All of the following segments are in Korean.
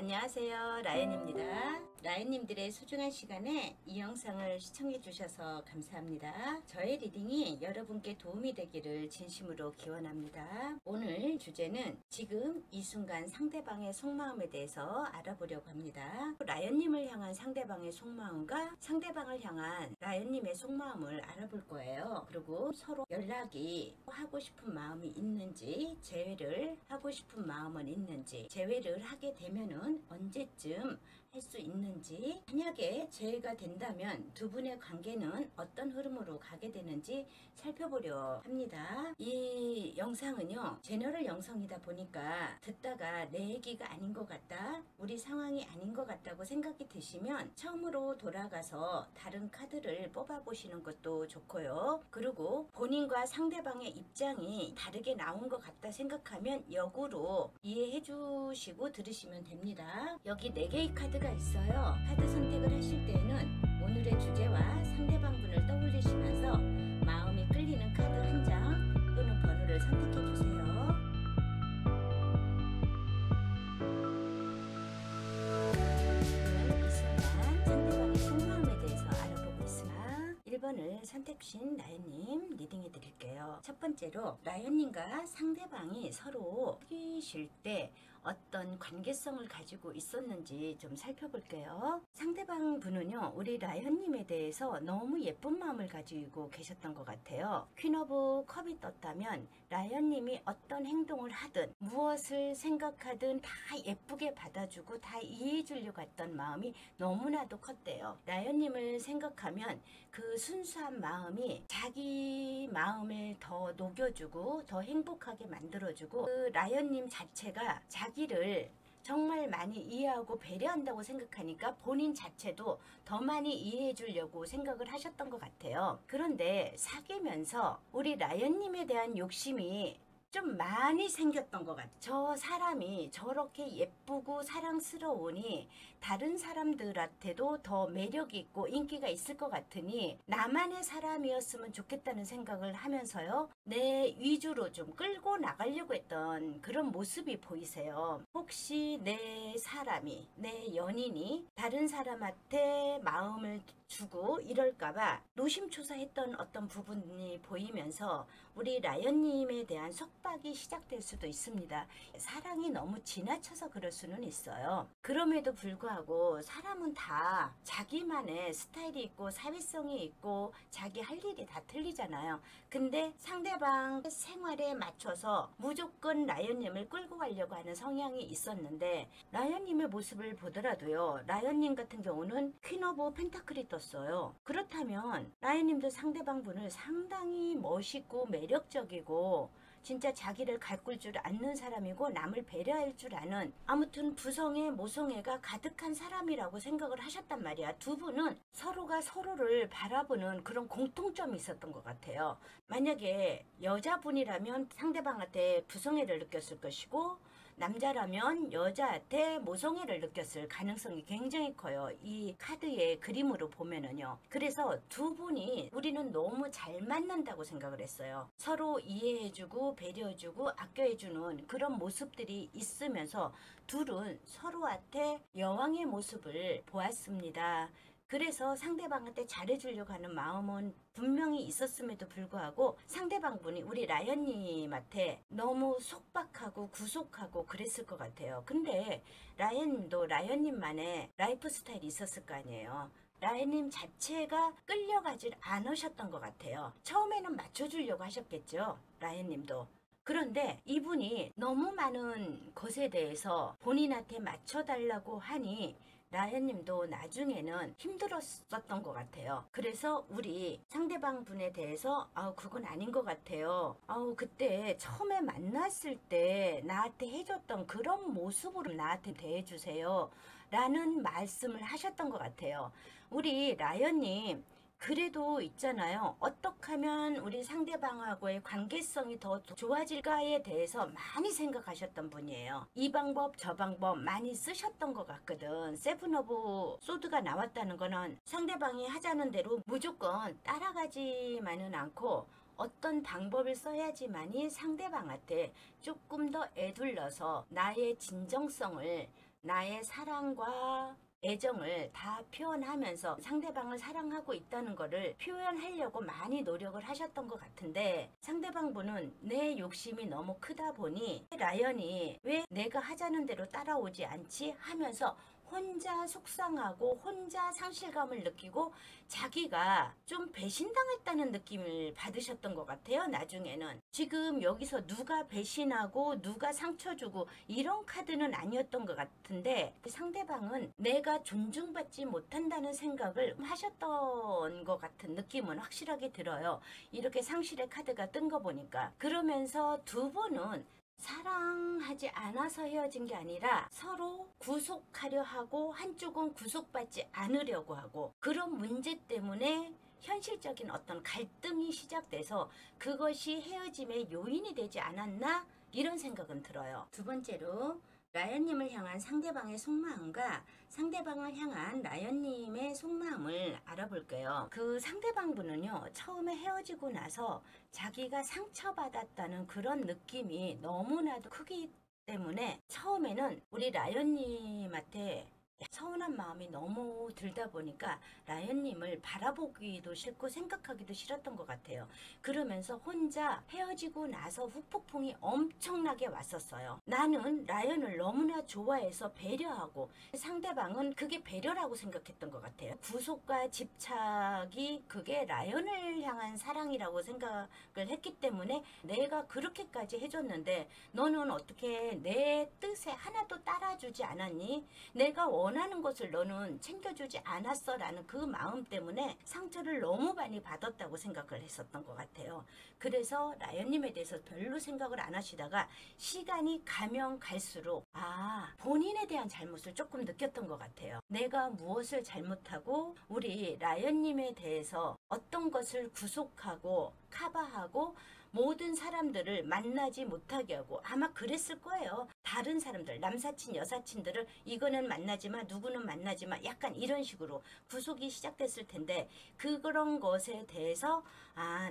안녕하세요, 라연입니다. 라연님들의 소중한 시간에 이 영상을 시청해 주셔서 감사합니다. 저의 리딩이 여러분께 도움이 되기를 진심으로 기원합니다. 오늘 주제는 지금 이 순간 상대방의 속마음에 대해서 알아보려고 합니다. 라연님을 향한 상대방의 속마음과 상대방을 향한 라연님의 속마음을 알아볼 거예요. 그리고 서로 연락이 하고 싶은 마음이 있는지, 재회를 하고 싶은 마음은 있는지, 재회를 하게 되면은 언제쯤 할 수 있는지, 만약에 재회가 된다면 두 분의 관계는 어떤 흐름으로 가게 되는지 살펴보려 합니다. 이 영상은요, 제너럴 영상이다 보니까 듣다가 내 얘기가 아닌 것 같다, 우리 상황이 아닌 것 같다고 생각이 드시면 처음으로 돌아가서 다른 카드를 뽑아 보시는 것도 좋고요. 그리고 본인과 상대방의 입장이 다르게 나온 것 같다 생각하면 역으로 이해해 주시고 들으시면 됩니다. 여기 4개의 카드가 있어요. 카드 선택을 하실 때는 오늘의 주제와 상대방 분을 떠올리시면서 마음이 끌리는 카드 한 장 또는 번호를 선택해 주세요. 이 순간 상대방의 속마음에 대해서 알아보고 있으나 1번을 선택하신 라연님 리딩해 드릴게요. 첫 번째로 라연님과 상대방이 서로 사귀실 때 어떤 관계성을 가지고 있었는지 좀 살펴볼게요. 상대방 분은요, 우리 라연님에 대해서 너무 예쁜 마음을 가지고 계셨던 것 같아요. 퀸 오브 컵이 떴다면 라연님이 어떤 행동을 하든 무엇을 생각하든 다 예쁘게 받아주고 다 이해해 주려고 했던 마음이 너무나도 컸대요. 라연님을 생각하면 그 순수한 마음이 자기 마음을 더 녹여주고 더 행복하게 만들어주고, 그 라연님 자체가 자기를 정말 많이 이해하고 배려한다고 생각하니까 본인 자체도 더 많이 이해해 주려고 생각을 하셨던 것 같아요. 그런데 사귀면서 우리 라연님에 대한 욕심이 좀 많이 생겼던 것 같아요. 저 사람이 저렇게 예쁘고 사랑스러우니 다른 사람들한테도 더 매력이 있고 인기가 있을 것 같으니 나만의 사람이었으면 좋겠다는 생각을 하면서요, 내 위주로 좀 끌고 나가려고 했던 그런 모습이 보이세요. 혹시 내 사람이, 내 연인이 다른 사람한테 마음을 주고 이럴까봐 노심초사했던 어떤 부분이 보이면서 우리 라연님에 대한 속박이 시작될 수도 있습니다. 사랑이 너무 지나쳐서 그럴 수는 있어요. 그럼에도 불구하고 사람은 다 자기만의 스타일이 있고 사회성이 있고 자기 할 일이 다 틀리잖아요. 근데 상대방 생활에 맞춰서 무조건 라연님을 끌고 가려고 하는 성향이 있었는데, 라연님의 모습을 보더라도요, 라연님 같은 경우는 퀸 오브 펜타클이 떴어요. 그렇다면 라연님도 상대방 분을 상당히 멋있고 매력적이고 진짜 자기를 가꿀 줄 아는 사람이고 남을 배려할 줄 아는, 아무튼 부성애 모성애가 가득한 사람이라고 생각을 하셨단 말이야. 두 분은 서로가 서로를 바라보는 그런 공통점이 있었던 것 같아요. 만약에 여자분이라면 상대방한테 부성애를 느꼈을 것이고, 남자라면 여자한테 모성애를 느꼈을 가능성이 굉장히 커요. 이 카드의 그림으로 보면은요. 그래서 두 분이 우리는 너무 잘 맞는다고 생각을 했어요. 서로 이해해주고 배려해주고 아껴해주는 그런 모습들이 있으면서 둘은 서로한테 여왕의 모습을 보았습니다. 그래서 상대방한테 잘해주려고 하는 마음은 분명히 있었음에도 불구하고 상대방분이 우리 라연님한테 너무 속박하고 구속하고 그랬을 것 같아요. 근데 라연님도 라연님만의 라이프 스타일이 있었을 거 아니에요. 라연님 자체가 끌려가질 않으셨던 것 같아요. 처음에는 맞춰주려고 하셨겠죠, 라연님도. 그런데 이분이 너무 많은 것에 대해서 본인한테 맞춰달라고 하니 라연님도 나중에는 힘들었었던 것 같아요. 그래서 우리 상대방 분에 대해서 그건 아닌 것 같아요. 그때 처음에 만났을 때 나한테 해줬던 그런 모습으로 나한테 대해주세요 라는 말씀을 하셨던 것 같아요. 우리 라연님 그래도 있잖아요. 어떻게 하면 우리 상대방하고의 관계성이 더 좋아질까에 대해서 많이 생각하셨던 분이에요. 이 방법 저 방법 많이 쓰셨던 것 같거든. 세븐 오브 소드가 나왔다는 거는 상대방이 하자는 대로 무조건 따라가지만은 않고 어떤 방법을 써야지만이 상대방한테 조금 더 애둘러서 나의 진정성을 나의 사랑과 애정을 다 표현하면서 상대방을 사랑하고 있다는 거를 표현하려고 많이 노력을 하셨던 것 같은데, 상대방 분은 내 욕심이 너무 크다 보니 라연이 왜 내가 하자는 대로 따라오지 않지 하면서 혼자 속상하고 혼자 상실감을 느끼고 자기가 좀 배신당했다는 느낌을 받으셨던 것 같아요. 나중에는 지금 여기서 누가 배신하고 누가 상처 주고 이런 카드는 아니었던 것 같은데, 상대방은 내가 존중받지 못한다는 생각을 하셨던 것 같은 느낌은 확실하게 들어요. 이렇게 상실의 카드가 뜬 거 보니까. 그러면서 두 분은 사랑하지 않아서 헤어진 게 아니라 서로 구속하려 하고 한쪽은 구속받지 않으려고 하고, 그런 문제 때문에 현실적인 어떤 갈등이 시작돼서 그것이 헤어짐의 요인이 되지 않았나, 이런 생각은 들어요. 두 번째로 라연님을 향한 상대방의 속마음과 상대방을 향한 라연님의 속마음을 알아볼게요. 그 상대방분은요, 처음에 헤어지고 나서 자기가 상처받았다는 그런 느낌이 너무나도 크기 때문에 처음에는 우리 라연님한테 서운한 마음이 너무 들다 보니까 라연님을 바라보기도 싫고 생각하기도 싫었던 것 같아요. 그러면서 혼자 헤어지고 나서 후폭풍이 엄청나게 왔었어요. 나는 라연을 너무나 좋아해서 배려하고, 상대방은 그게 배려라고 생각했던 것 같아요. 구속과 집착이 그게 라연을 향한 사랑이라고 생각을 했기 때문에 내가 그렇게까지 해줬는데 너는 어떻게 내 뜻에 하나도 따라주지 않았니? 내가 원하는 것을 너는 챙겨주지 않았어 라는 그 마음 때문에 상처를 너무 많이 받았다고 생각을 했었던 것 같아요. 그래서 라연님에 대해서 별로 생각을 안 하시다가 시간이 가면 갈수록 본인에 대한 잘못을 조금 느꼈던 것 같아요. 내가 무엇을 잘못하고 우리 라연님에 대해서 어떤 것을 구속하고 커버하고 모든 사람들을 만나지 못하게 하고, 아마 그랬을 거예요. 다른 사람들, 남사친, 여사친들을 이거는 만나지 마, 누구는 만나지 마, 약간 이런 식으로 구속이 시작됐을 텐데, 그런 것에 대해서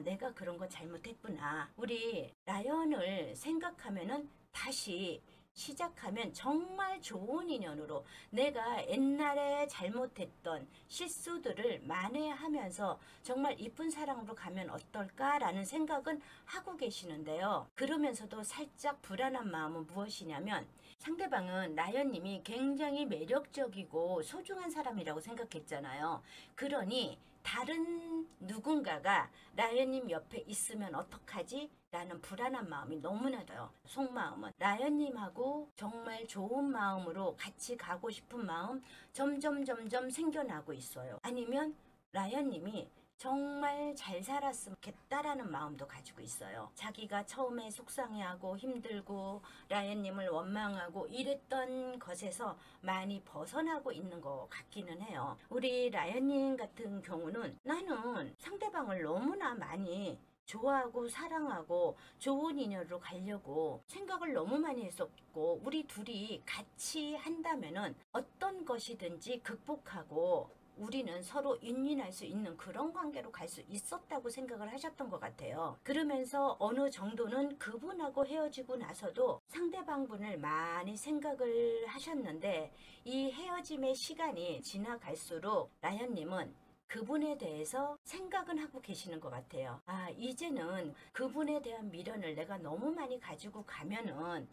내가 그런 거 잘못했구나. 우리 라연을 생각하면은 다시 시작하면 정말 좋은 인연으로 내가 옛날에 잘못했던 실수들을 만회하면서 정말 이쁜 사랑으로 가면 어떨까라는 생각은 하고 계시는데요. 그러면서도 살짝 불안한 마음은 무엇이냐면, 상대방은 라연님이 굉장히 매력적이고 소중한 사람이라고 생각했잖아요. 그러니 다른 누군가가 라연님 옆에 있으면 어떡하지? 라는 불안한 마음이 너무나도요. 속마음은 라연님하고 정말 좋은 마음으로 같이 가고 싶은 마음 점점 생겨나고 있어요. 아니면 라연님이 정말 잘 살았으면 좋겠다라는 마음도 가지고 있어요. 자기가 처음에 속상해하고 힘들고 라연님을 원망하고 이랬던 것에서 많이 벗어나고 있는 것 같기는 해요. 우리 라연님 같은 경우는 나는 상대방을 너무나 많이 좋아하고 사랑하고 좋은 인연으로 가려고 생각을 너무 많이 했었고, 우리 둘이 같이 한다면은 어떤 것이든지 극복하고 우리는 서로 윈윈할 수 있는 그런 관계로 갈 수 있었다고 생각을 하셨던 것 같아요. 그러면서 어느 정도는 그분하고 헤어지고 나서도 상대방분을 많이 생각을 하셨는데, 이 헤어짐의 시간이 지나갈수록 라연님은 그분에 대해서 생각은 하고 계시는 것 같아요. 이제는 그분에 대한 미련을 내가 너무 많이 가지고 가면은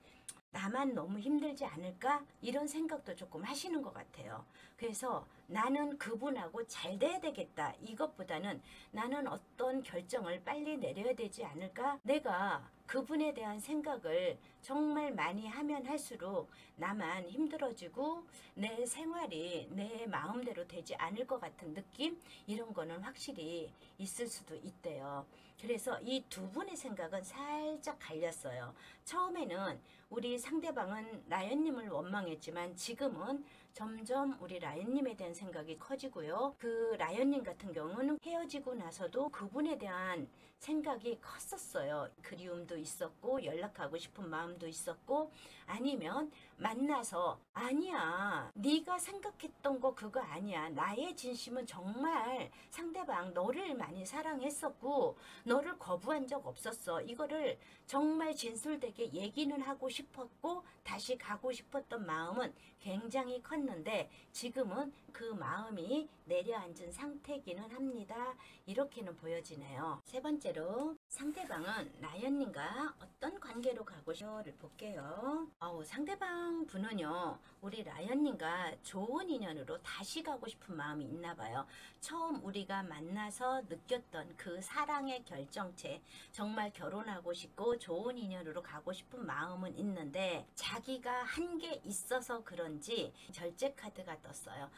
나만 너무 힘들지 않을까? 이런 생각도 조금 하시는 것 같아요. 그래서 나는 그분하고 잘 돼야 되겠다, 이것보다는 나는 어떤 결정을 빨리 내려야 되지 않을까? 내가 그분에 대한 생각을 정말 많이 하면 할수록 나만 힘들어지고 내 생활이 내 마음대로 되지 않을 것 같은 느낌? 이런 거는 확실히 있을 수도 있대요. 그래서 이 두 분의 생각은 살짝 갈렸어요. 처음에는 우리 상대방은 라연님을 원망했지만 지금은 점점 우리 라연님에 대한 생각이 커지고요. 그 라연님 같은 경우는 헤어지고 나서도 그분에 대한 생각이 컸었어요. 그리움도 있었고 연락하고 싶은 마음 마음도 있었고, 아니면 만나서 아니야, 네가 생각했던 거 그거 아니야, 나의 진심은 정말 상대방 너를 많이 사랑했었고 너를 거부한 적 없었어, 이거를 정말 진솔되게 얘기는 하고 싶었고 다시 가고 싶었던 마음은 굉장히 컸는데 지금은 그 마음이 내려앉은 상태기는 합니다. 이렇게는 보여지네요. 세 번째로, 상대방은 라이언님과 어떤 관계로 가고 싶어를 볼게요. 상대방 분은요, 우리 라이언님과 좋은 인연으로 다시 가고 싶은 마음이 있나 봐요. 처음 우리가 만나서 느꼈던 그 사랑의 결정체, 정말 결혼하고 싶고 좋은 인연으로 가고 싶은 마음은 있는데 자기가 한 게 있어서 그런지 절제 카드가 떴어요.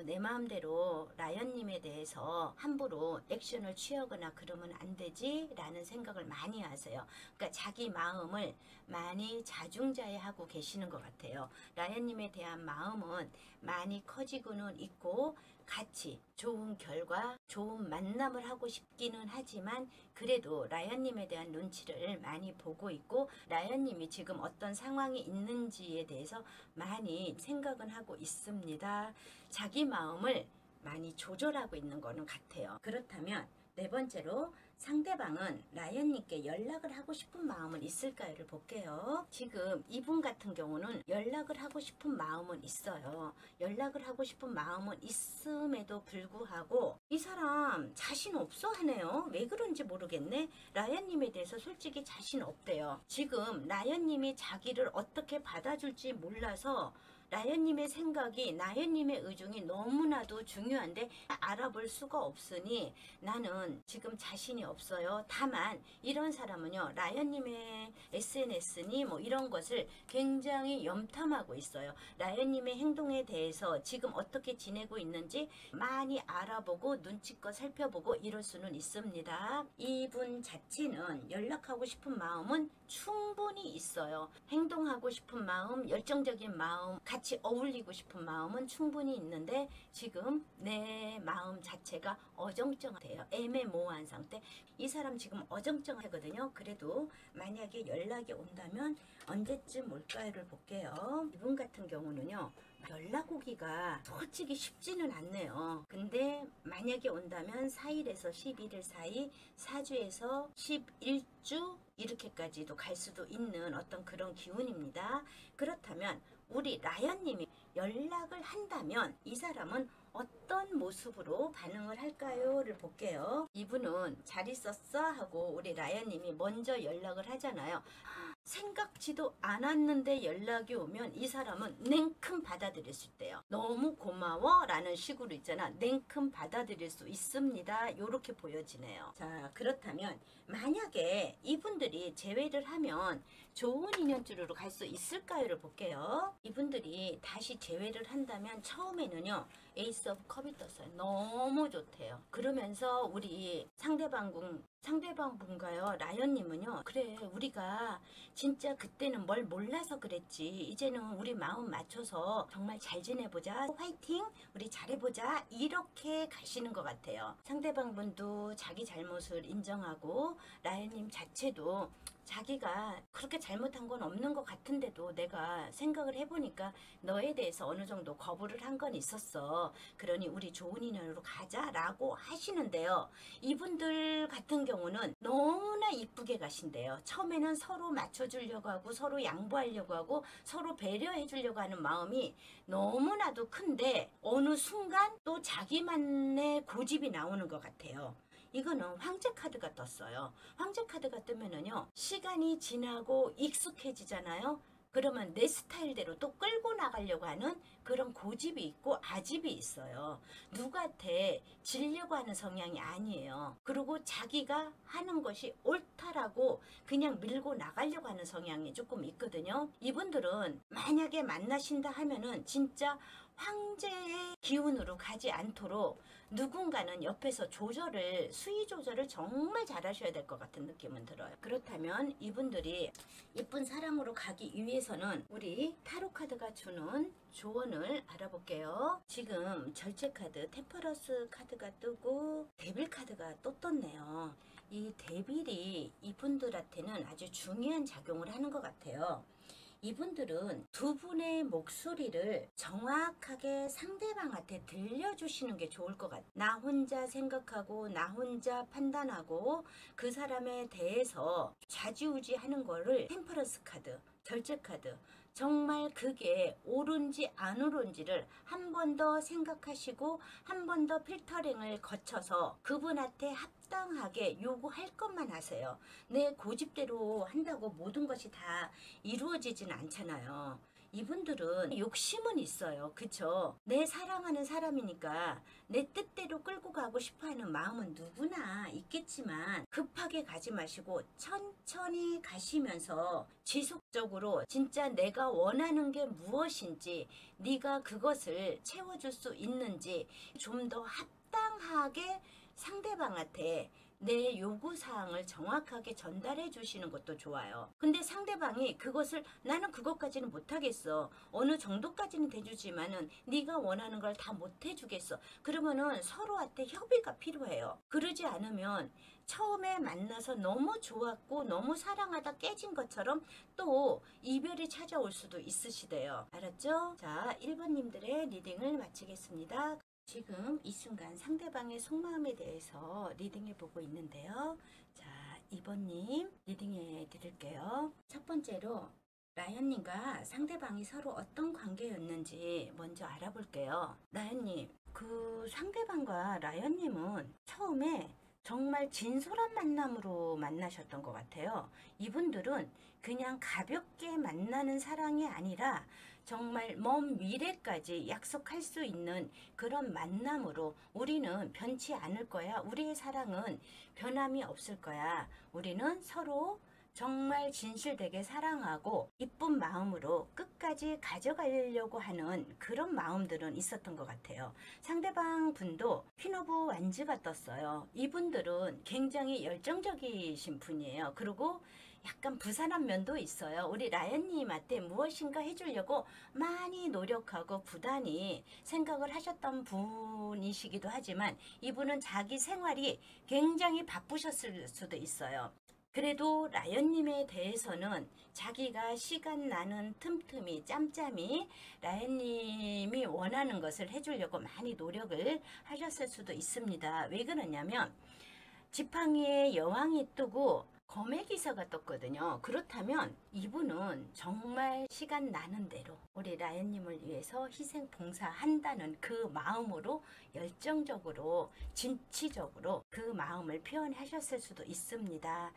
내 마음대로 라이언님에 대해서 함부로 액션을 취하거나 그러면 안 되지 라는 생각을 많이 하세요. 그러니까 자기 마음을 많이 자중자애하고 계시는 것 같아요. 라이언님에 대한 마음은 많이 커지고는 있고 같이 좋은 결과, 좋은 만남을 하고 싶기는 하지만 그래도 라이언님에 대한 눈치를 많이 보고 있고 라이언님이 지금 어떤 상황이 있는지에 대해서 많이 생각은 하고 있습니다. 자기 마음을 많이 조절하고 있는 거는 같아요. 그렇다면 네 번째로, 상대방은 라이언님께 연락을 하고 싶은 마음은 있을까요를 볼게요. 지금 이분 같은 경우는 연락을 하고 싶은 마음은 있어요. 연락을 하고 싶은 마음은 있음에도 불구하고 이 사람 자신 없어 하네요. 왜 그런지 모르겠네. 라이언님에 대해서 솔직히 자신 없대요. 지금 라이언님이 자기를 어떻게 받아줄지 몰라서 라이언님의 생각이, 라이언님의 의중이 너무나도 중요한데 알아볼 수가 없으니 나는 지금 자신이 없어요. 다만 이런 사람은요, 라이언님의 SNS니 뭐 이런 것을 굉장히 염탐하고 있어요. 라이언님의 행동에 대해서 지금 어떻게 지내고 있는지 많이 알아보고 눈치껏 살펴보고 이럴 수는 있습니다. 이분 자체는 연락하고 싶은 마음은 충분히 있어요. 행동하고 싶은 마음, 열정적인 마음, 같이 어울리고 싶은 마음은 충분히 있는데 지금 내 마음 자체가 어정쩡해요. 애매모호한 상태. 이 사람 지금 어정쩡하거든요. 그래도 만약에 연락이 온다면 언제쯤 올까요를 볼게요. 이분 같은 경우는요, 연락 오기가 솔직히 쉽지는 않네요. 근데 만약에 온다면 4일에서 11일 사이, 4주에서 11주 이렇게까지도 갈 수도 있는 어떤 그런 기운입니다. 그렇다면 우리 라이언님이 연락을 한다면 이 사람은 어떤 모습으로 반응을 할까요를 볼게요. 이분은 잘 있었어 하고 우리 라이언님이 먼저 연락을 하잖아요. 생각지도 않았는데 연락이 오면 이 사람은 냉큼 받아들일 수 있대요. 너무 고마워 라는 식으로 있잖아. 냉큼 받아들일 수 있습니다. 이렇게 보여지네요. 자, 그렇다면 만약에 이분들이 재회를 하면 좋은 인연줄로 갈 수 있을까요를 볼게요. 이분들이 다시 재회를 한다면 처음에는요, 에이스 오브 컵이 떴어요. 너무 좋대요. 그러면서 우리 상대방분가요, 라이언님은요, 그래 우리가 진짜 그때는 뭘 몰라서 그랬지, 이제는 우리 마음 맞춰서 정말 잘 지내보자, 화이팅, 우리 잘해보자, 이렇게 가시는 것 같아요. 상대방분도 자기 잘못을 인정하고 라이언님 자체도 자기가 그렇게 잘못한 건 없는 것 같은데도 내가 생각을 해보니까 너에 대해서 어느 정도 거부를 한 건 있었어. 그러니 우리 좋은 인연으로 가자라고 하시는데요. 이분들 같은 경우는 너무나 이쁘게 가신대요. 처음에는 서로 맞춰주려고 하고 서로 양보하려고 하고 서로 배려해 주려고 하는 마음이 너무나도 큰데 어느 순간 또 자기만의 고집이 나오는 것 같아요. 이거는 황제 카드가 떴어요. 황제 카드가 뜨면은요, 시간이 지나고 익숙해지잖아요. 그러면 내 스타일대로 또 끌고 나가려고 하는 그런 고집이 있고 아집이 있어요. 누구한테 지려고 하는 성향이 아니에요. 그리고 자기가 하는 것이 옳다라고 그냥 밀고 나가려고 하는 성향이 조금 있거든요. 이분들은 만약에 만나신다 하면은 진짜 황제의 기운으로 가지 않도록 누군가는 옆에서 수위 조절을 정말 잘하셔야 될 것 같은 느낌은 들어요. 그렇다면 이분들이 예쁜 사랑으로 가기 위해서는 우리 타로 카드가 주는 조언을 알아볼게요. 지금 절제 카드, 템퍼러스 카드가 뜨고 데빌 카드가 또 떴네요. 이 데빌이 이분들한테는 아주 중요한 작용을 하는 것 같아요. 이분들은 두 분의 목소리를 정확하게 상대방한테 들려주시는 게 좋을 것 같아요. 나 혼자 생각하고 나 혼자 판단하고 그 사람에 대해서 좌지우지하는 거를 템퍼런스 카드, 절제 카드, 정말 그게 옳은지 안 옳은지를 한 번 더 생각하시고 한 번 더 필터링을 거쳐서 그분한테 합당하게 요구할 것만 하세요. 내 고집대로 한다고 모든 것이 다 이루어지진 않잖아요. 이분들은 욕심은 있어요. 그쵸? 내 사랑하는 사람이니까 내 뜻대로 끌고 가고 싶어하는 마음은 누구나 있겠지만 급하게 가지 마시고 천천히 가시면서 지속적으로 진짜 내가 원하는 게 무엇인지 네가 그것을 채워줄 수 있는지 좀 더 합당하게 상대방한테 내 요구사항을 정확하게 전달해 주시는 것도 좋아요. 근데 상대방이 그것을 나는 그것까지는 못하겠어. 어느 정도까지는 돼주지만은 네가 원하는 걸 다 못해주겠어. 그러면은 서로한테 협의가 필요해요. 그러지 않으면 처음에 만나서 너무 좋았고 너무 사랑하다 깨진 것처럼 또 이별이 찾아올 수도 있으시대요. 알았죠? 자, 1번님들의 리딩을 마치겠습니다. 지금 이 순간 상대방의 속마음에 대해서 리딩해 보고 있는데요. 자, 2번님 리딩해 드릴게요. 첫 번째로 라연님과 상대방이 서로 어떤 관계였는지 먼저 알아볼게요. 라연님, 그 상대방과 라연님은 처음에 정말 진솔한 만남으로 만나셨던 것 같아요. 이분들은 그냥 가볍게 만나는 사랑이 아니라 정말 먼 미래까지 약속할 수 있는 그런 만남으로 우리는 변치 않을 거야. 우리의 사랑은 변함이 없을 거야. 우리는 서로 정말 진실되게 사랑하고 이쁜 마음으로 끝까지 가져가려고 하는 그런 마음들은 있었던 것 같아요. 상대방 분도 퀸 오브 완즈가 떴어요. 이분들은 굉장히 열정적이신 분이에요. 그리고 약간 부산한 면도 있어요. 우리 라연님한테 무엇인가 해주려고 많이 노력하고 부단히 생각을 하셨던 분이시기도 하지만 이분은 자기 생활이 굉장히 바쁘셨을 수도 있어요. 그래도 라연님에 대해서는 자기가 시간 나는 틈틈이 짬짬이 라연님이 원하는 것을 해주려고 많이 노력을 하셨을 수도 있습니다. 왜 그러냐면 지팡이에 여왕이 뜨고 검의 기사가 떴거든요. 그렇다면 이분은 정말 시간 나는 대로 우리 라연님을 위해서 희생 봉사한다는 그 마음으로 열정적으로 진취적으로 그 마음을 표현하셨을 수도 있습니다.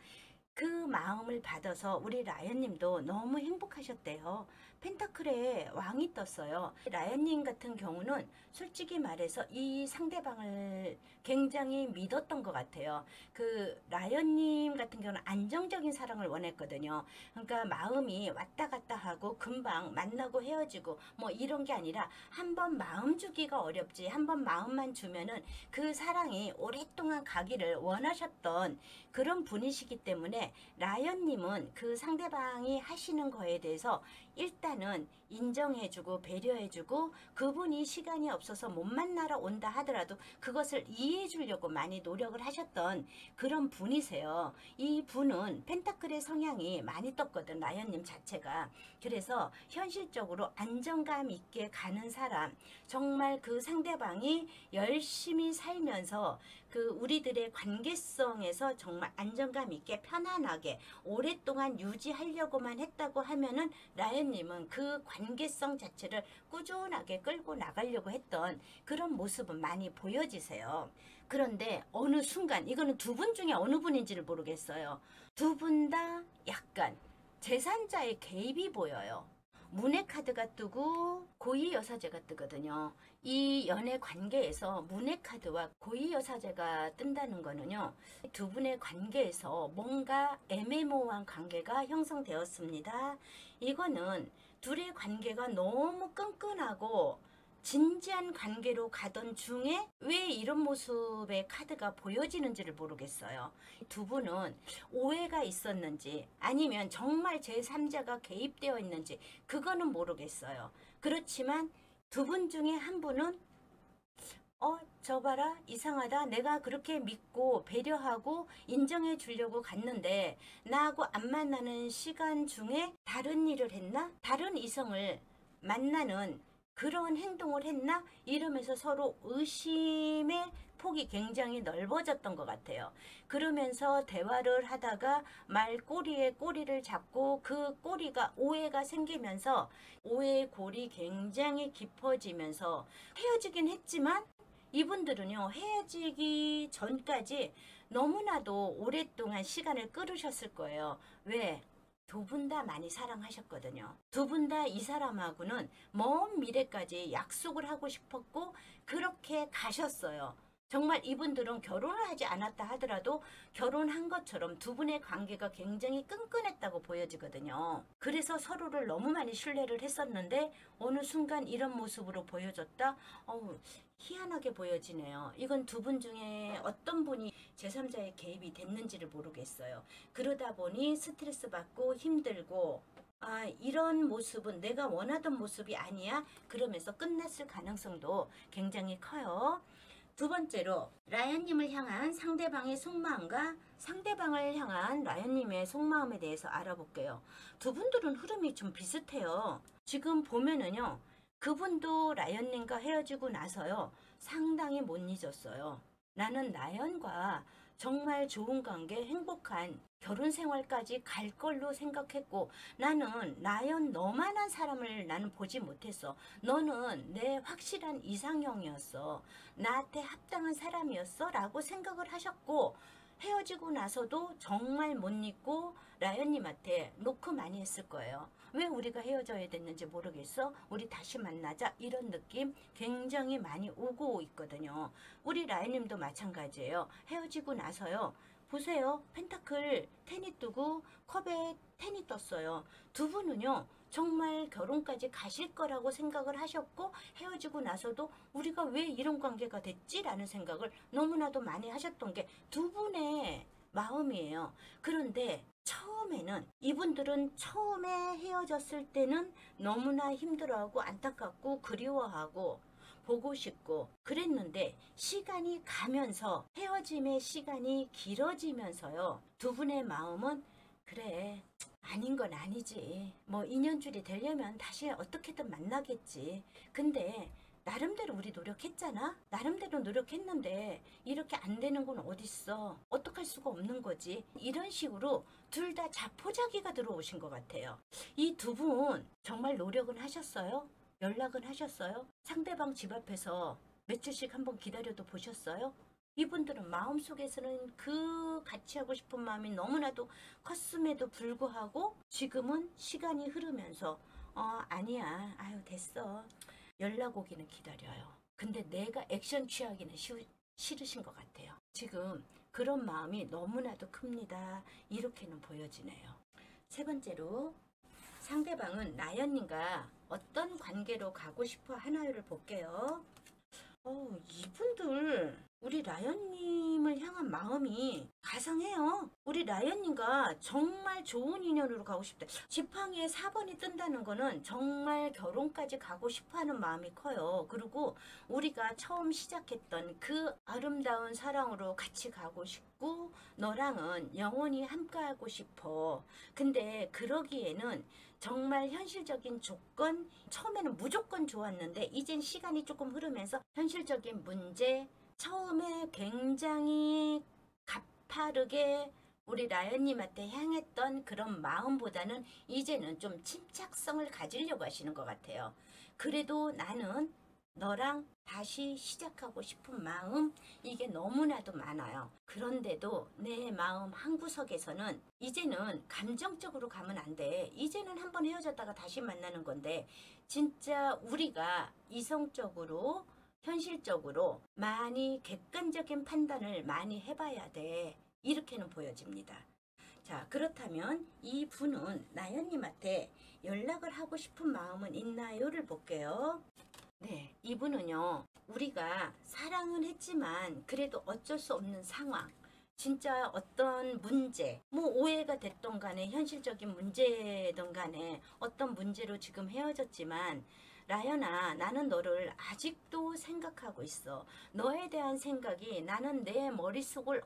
그 마음을 받아서 우리 라연님도 너무 행복하셨대요. 펜타클의 왕이 떴어요. 라연님 같은 경우는 솔직히 말해서 이 상대방을 굉장히 믿었던 것 같아요. 그 라연님 같은 경우는 안정적인 사랑을 원했거든요. 그러니까 마음이 왔다 갔다 하고 금방 만나고 헤어지고 뭐 이런 게 아니라 한번 마음 주기가 어렵지 한번 마음만 주면은 그 사랑이 오랫동안 가기를 원하셨던 그런 분이시기 때문에 라연님은 그 상대방이 하시는 거에 대해서 일단은 인정해주고 배려해주고 그분이 시간이 없어서 못 만나러 온다 하더라도 그것을 이해해주려고 많이 노력을 하셨던 그런 분이세요. 이 분은 펜타클의 성향이 많이 떴거든, 라연님 자체가. 그래서 현실적으로 안정감 있게 가는 사람, 정말 그 상대방이 열심히 살면서 그 우리들의 관계성에서 정말 안정감 있게 편안하게 오랫동안 유지하려고만 했다고 하면은 라연님은 그 관계성 자체를 꾸준하게 끌고 나가려고 했던 그런 모습은 많이 보여지세요. 그런데 어느 순간 이거는 두 분 중에 어느 분인지를 모르겠어요. 두 분 다 약간 제3자의 개입이 보여요. 문의 카드가 뜨고 고위 여사제가 뜨거든요. 이 연애 관계에서 문의 카드와 고위 여사제가 뜬다는 거는요. 두 분의 관계에서 뭔가 애매모호한 관계가 형성되었습니다. 이거는 둘의 관계가 너무 끈끈하고 진지한 관계로 가던 중에 왜 이런 모습의 카드가 보여지는지를 모르겠어요. 두 분은 오해가 있었는지 아니면 정말 제3자가 개입되어 있는지 그거는 모르겠어요. 그렇지만 두 분 중에 한 분은 저 봐라 이상하다, 내가 그렇게 믿고 배려하고 인정해 주려고 갔는데 나하고 안 만나는 시간 중에 다른 일을 했나? 다른 이성을 만나는 그런 행동을 했나? 이러면서 서로 의심의 폭이 굉장히 넓어졌던 것 같아요. 그러면서 대화를 하다가 말꼬리에 꼬리를 잡고 그 꼬리가 오해가 생기면서 오해의 골이 굉장히 깊어지면서 헤어지긴 했지만 이분들은요, 헤어지기 전까지 너무나도 오랫동안 시간을 끌으셨을 거예요. 왜? 두 분 다 많이 사랑하셨거든요. 두 분 다 이 사람하고는 먼 미래까지 약속을 하고 싶었고 그렇게 가셨어요. 정말 이분들은 결혼을 하지 않았다 하더라도 결혼한 것처럼 두 분의 관계가 굉장히 끈끈했다고 보여지거든요. 그래서 서로를 너무 많이 신뢰를 했었는데 어느 순간 이런 모습으로 보여졌다? 희한하게 보여지네요. 이건 두 분 중에 어떤 분이 제3자의 개입이 됐는지를 모르겠어요. 그러다 보니 스트레스 받고 힘들고 이런 모습은 내가 원하던 모습이 아니야? 그러면서 끝났을 가능성도 굉장히 커요. 두 번째로 라연님을 향한 상대방의 속마음과 상대방을 향한 라연님의 속마음에 대해서 알아볼게요. 두 분들은 흐름이 좀 비슷해요. 지금 보면은요. 그분도 라연님과 헤어지고 나서요. 상당히 못 잊었어요. 나는 라연과 정말 좋은 관계, 행복한 결혼 생활까지 갈 걸로 생각했고 나는 라연 너만한 사람을 나는 보지 못했어. 너는 내 확실한 이상형이었어. 나한테 합당한 사람이었어 라고 생각을 하셨고 헤어지고 나서도 정말 못 잊고 라연님한테 노크 많이 했을 거예요. 왜 우리가 헤어져야 됐는지 모르겠어? 우리 다시 만나자. 이런 느낌 굉장히 많이 오고 있거든요. 우리 라연님도 마찬가지예요. 헤어지고 나서요. 보세요. 펜타클 10이 뜨고 컵에 10이 떴어요. 두 분은요. 정말 결혼까지 가실 거라고 생각을 하셨고 헤어지고 나서도 우리가 왜 이런 관계가 됐지? 라는 생각을 너무나도 많이 하셨던 게 두 분의 마음이에요. 그런데 처음에는 이분들은 처음에 헤어졌을 때는 너무나 힘들어하고 안타깝고 그리워하고 보고 싶고 그랬는데 시간이 가면서 헤어짐의 시간이 길어지면서요. 두 분의 마음은 그래 아닌 건 아니지. 뭐 인연줄이 되려면 다시 어떻게든 만나겠지. 근데 나름대로 우리 노력했잖아. 나름대로 노력했는데 이렇게 안 되는 건 어딨어. 어떡할 수가 없는 거지. 이런 식으로 둘 다 자포자기가 들어오신 것 같아요. 이 두 분 정말 노력은 하셨어요? 연락은 하셨어요? 상대방 집 앞에서 며칠씩 한번 기다려도 보셨어요? 이분들은 마음속에서는 그 같이 하고 싶은 마음이 너무나도 컸음에도 불구하고 지금은 시간이 흐르면서 아니야. 아유 됐어. 연락 오기는 기다려요. 근데 내가 액션 취하기는 싫으신 것 같아요. 지금 그런 마음이 너무나도 큽니다. 이렇게는 보여지네요. 세 번째로 상대방은 라연님과 어떤 관계로 가고 싶어 하나요를 볼게요. 이분들 우리 라연님을 향한 마음이 가상해요. 우리 라연님과 정말 좋은 인연으로 가고 싶다. 지팡이에 4번이 뜬다는 거는 정말 결혼까지 가고 싶어하는 마음이 커요. 그리고 우리가 처음 시작했던 그 아름다운 사랑으로 같이 가고 싶고 너랑은 영원히 함께하고 싶어. 근데 그러기에는 정말 현실적인 조건, 처음에는 무조건 좋았는데 이젠 시간이 조금 흐르면서 현실적인 문제, 처음에 굉장히 가파르게 우리 라연님한테 향했던 그런 마음보다는 이제는 좀 침착성을 가지려고 하시는 것 같아요. 그래도 나는 너랑 다시 시작하고 싶은 마음, 이게 너무나도 많아요. 그런데도 내 마음 한구석에서는 이제는 감정적으로 가면 안 돼. 이제는 한번 헤어졌다가 다시 만나는 건데 진짜 우리가 이성적으로 현실적으로 많이 객관적인 판단을 많이 해봐야 돼. 이렇게는 보여집니다. 자, 그렇다면 이 분은 나연님한테 연락을 하고 싶은 마음은 있나요?를 볼게요. 네, 이분은요, 우리가 사랑은 했지만 그래도 어쩔 수 없는 상황, 진짜 어떤 문제, 뭐 오해가 됐던 간에 현실적인 문제든 간에 어떤 문제로 지금 헤어졌지만, 라연아, 나는 너를 아직도 생각하고 있어. 너에 대한 생각이 나는 내 머릿속을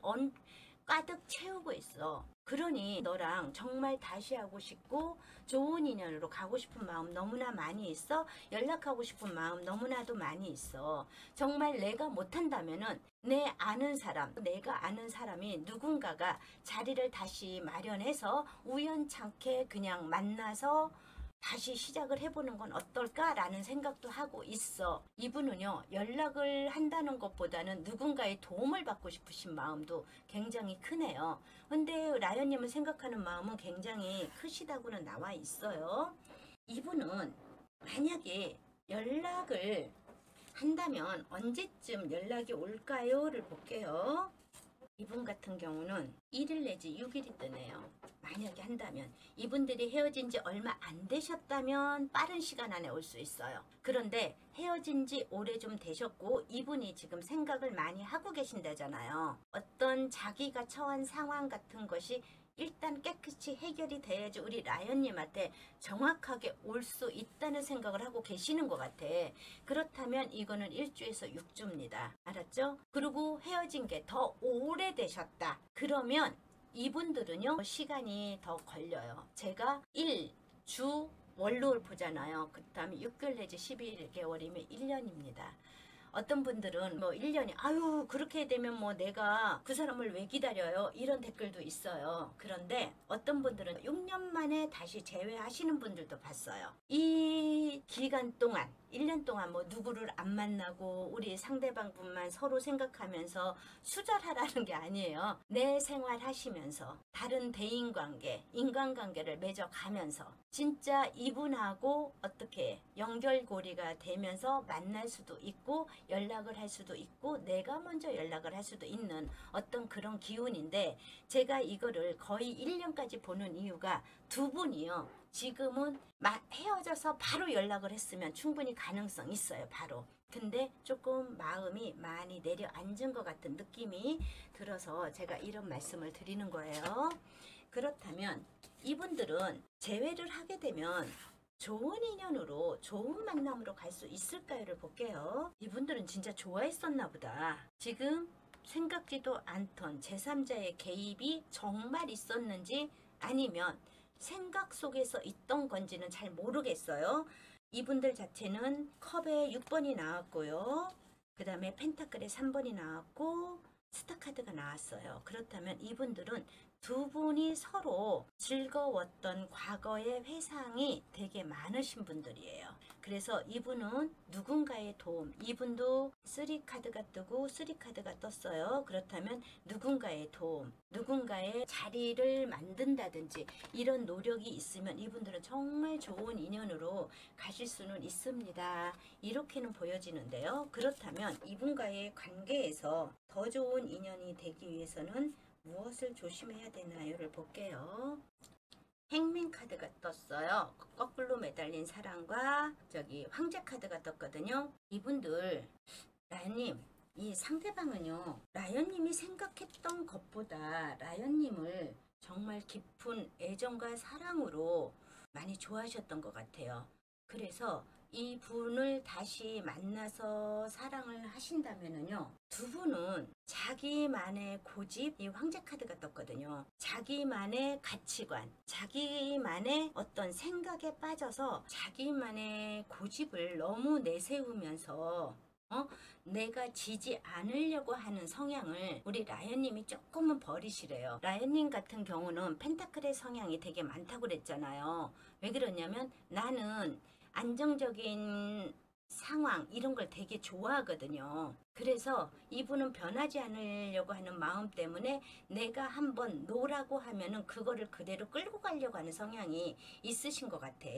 가득 채우고 있어. 그러니 너랑 정말 다시 하고 싶고 좋은 인연으로 가고 싶은 마음 너무나 많이 있어. 연락하고 싶은 마음 너무나도 많이 있어. 정말 내가 못한다면은 내 아는 사람, 내가 아는 사람이 누군가가 자리를 다시 마련해서 우연찮게 그냥 만나서 다시 시작을 해보는 건 어떨까라는 생각도 하고 있어. 이분은요, 연락을 한다는 것보다는 누군가의 도움을 받고 싶으신 마음도 굉장히 크네요. 근데 라연님을 생각하는 마음은 굉장히 크시다고는 나와 있어요. 이분은 만약에 연락을 한다면 언제쯤 연락이 올까요?를 볼게요. 이분 같은 경우는 1일 내지 6일이 뜨네요. 만약에 한다면 이분들이 헤어진 지 얼마 안 되셨다면 빠른 시간 안에 올 수 있어요. 그런데 헤어진 지 오래 좀 되셨고 이분이 지금 생각을 많이 하고 계신다잖아요. 어떤 자기가 처한 상황 같은 것이 일단 깨끗이 해결이 돼야지 우리 라연님한테 정확하게 올 수 있다는 생각을 하고 계시는 것 같아. 그렇다면 이거는 1주에서 6주입니다. 알았죠? 그리고 헤어진 게 더 오래되셨다. 그러면 이분들은요, 시간이 더 걸려요. 제가 1주 월로를 보잖아요. 그 다음에 6개월 내지 12개월이면 1년입니다. 어떤 분들은 뭐 1년이 아유 그렇게 되면 뭐 내가 그 사람을 왜 기다려요? 이런 댓글도 있어요. 그런데 어떤 분들은 6년 만에 다시 재회하시는 분들도 봤어요. 이 기간 동안 1년 동안 뭐 누구를 안 만나고 우리 상대방분만 서로 생각하면서 수절하라는 게 아니에요. 내 생활 하시면서 다른 대인관계, 인간관계를 맺어가면서 진짜 이분하고 어떻게 연결고리가 되면서 만날 수도 있고 연락을 할 수도 있고 내가 먼저 연락을 할 수도 있는 어떤 그런 기운인데, 제가 이거를 거의 1년까지 보는 이유가 두 분이요. 지금은 헤어져서 바로 연락을 했으면 충분히 가능성 있어요. 바로. 근데 조금 마음이 많이 내려앉은 것 같은 느낌이 들어서 제가 이런 말씀을 드리는 거예요. 그렇다면 이분들은 재회를 하게 되면 좋은 인연으로 좋은 만남으로 갈 수 있을까요를 볼게요. 이분들은 진짜 좋아했었나 보다. 지금 생각지도 않던 제3자의 개입이 정말 있었는지 아니면 생각 속에서 있던 건지는 잘 모르겠어요. 이분들 자체는 컵에 6번이 나왔고요. 그 다음에 펜타클에 3번이 나왔고 스타카드가 나왔어요. 그렇다면 이분들은 두 분이 서로 즐거웠던 과거의 회상이 되게 많으신 분들이에요. 그래서 이분은 누군가의 도움, 이분도 3카드가 뜨고 3카드가 떴어요. 그렇다면 누군가의 도움, 누군가의 자리를 만든다든지 이런 노력이 있으면 이분들은 정말 좋은 인연으로 가실 수는 있습니다. 이렇게는 보여지는데요. 그렇다면 이분과의 관계에서 더 좋은 인연이 되기 위해서는 무엇을 조심해야 되나요를 볼게요. 행민 카드가 떴어요. 거꾸로 매달린 사랑과 저기 황제 카드가 떴거든요. 이분들 라연님, 이 상대방은요, 라연님이 생각했던 것보다 라연님을 정말 깊은 애정과 사랑으로 많이 좋아하셨던 것 같아요. 그래서 이 분을 다시 만나서 사랑을 하신다면은요, 두 분은 자기만의 고집, 이 황제 카드가 떴거든요. 자기만의 가치관, 자기만의 어떤 생각에 빠져서 자기만의 고집을 너무 내세우면서 내가 지지 않으려고 하는 성향을 우리 라연님이 조금은 버리시래요. 라연님 같은 경우는 펜타클의 성향이 되게 많다고 그랬잖아요. 왜 그러냐면 나는 안정적인 상황 이런 걸 되게 좋아하거든요. 그래서 이분은 변하지 않으려고 하는 마음 때문에 내가 한번 노라고 하면은 그거를 그대로 끌고 가려고 하는 성향이 있으신 것 같아.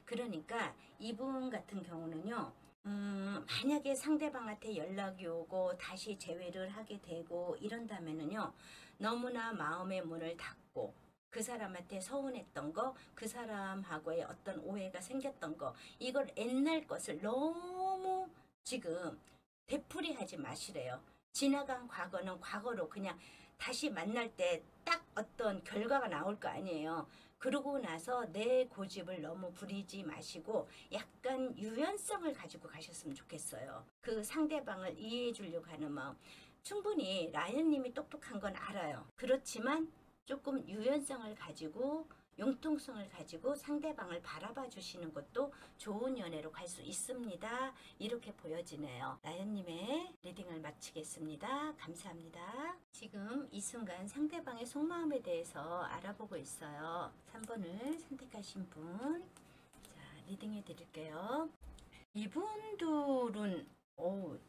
그러니까 이분 같은 경우는요, 만약에 상대방한테 연락이 오고 다시 재회를 하게 되고 이런다면은요, 너무나 마음의 문을 닫고 그 사람한테 서운했던 거, 그 사람하고의 어떤 오해가 생겼던 거, 이걸 옛날 것을 너무 지금 되풀이하지 마시래요. 지나간 과거는 과거로 그냥 다시 만날 때 딱 어떤 결과가 나올 거 아니에요. 그러고 나서 내 고집을 너무 부리지 마시고 약간 유연성을 가지고 가셨으면 좋겠어요. 그 상대방을 이해해 주려고 하는 마음. 충분히 라이언님이 똑똑한 건 알아요. 그렇지만 조금 유연성을 가지고 융통성을 가지고 상대방을 바라봐 주시는 것도 좋은 연애로 갈 수 있습니다. 이렇게 보여지네요. 라이언님의 리딩을 마치겠습니다. 감사합니다. 지금 이 순간 상대방의 속마음에 대해서 알아보고 있어요. 3번을 선택하신 분, 자, 리딩해 드릴게요. 이분들은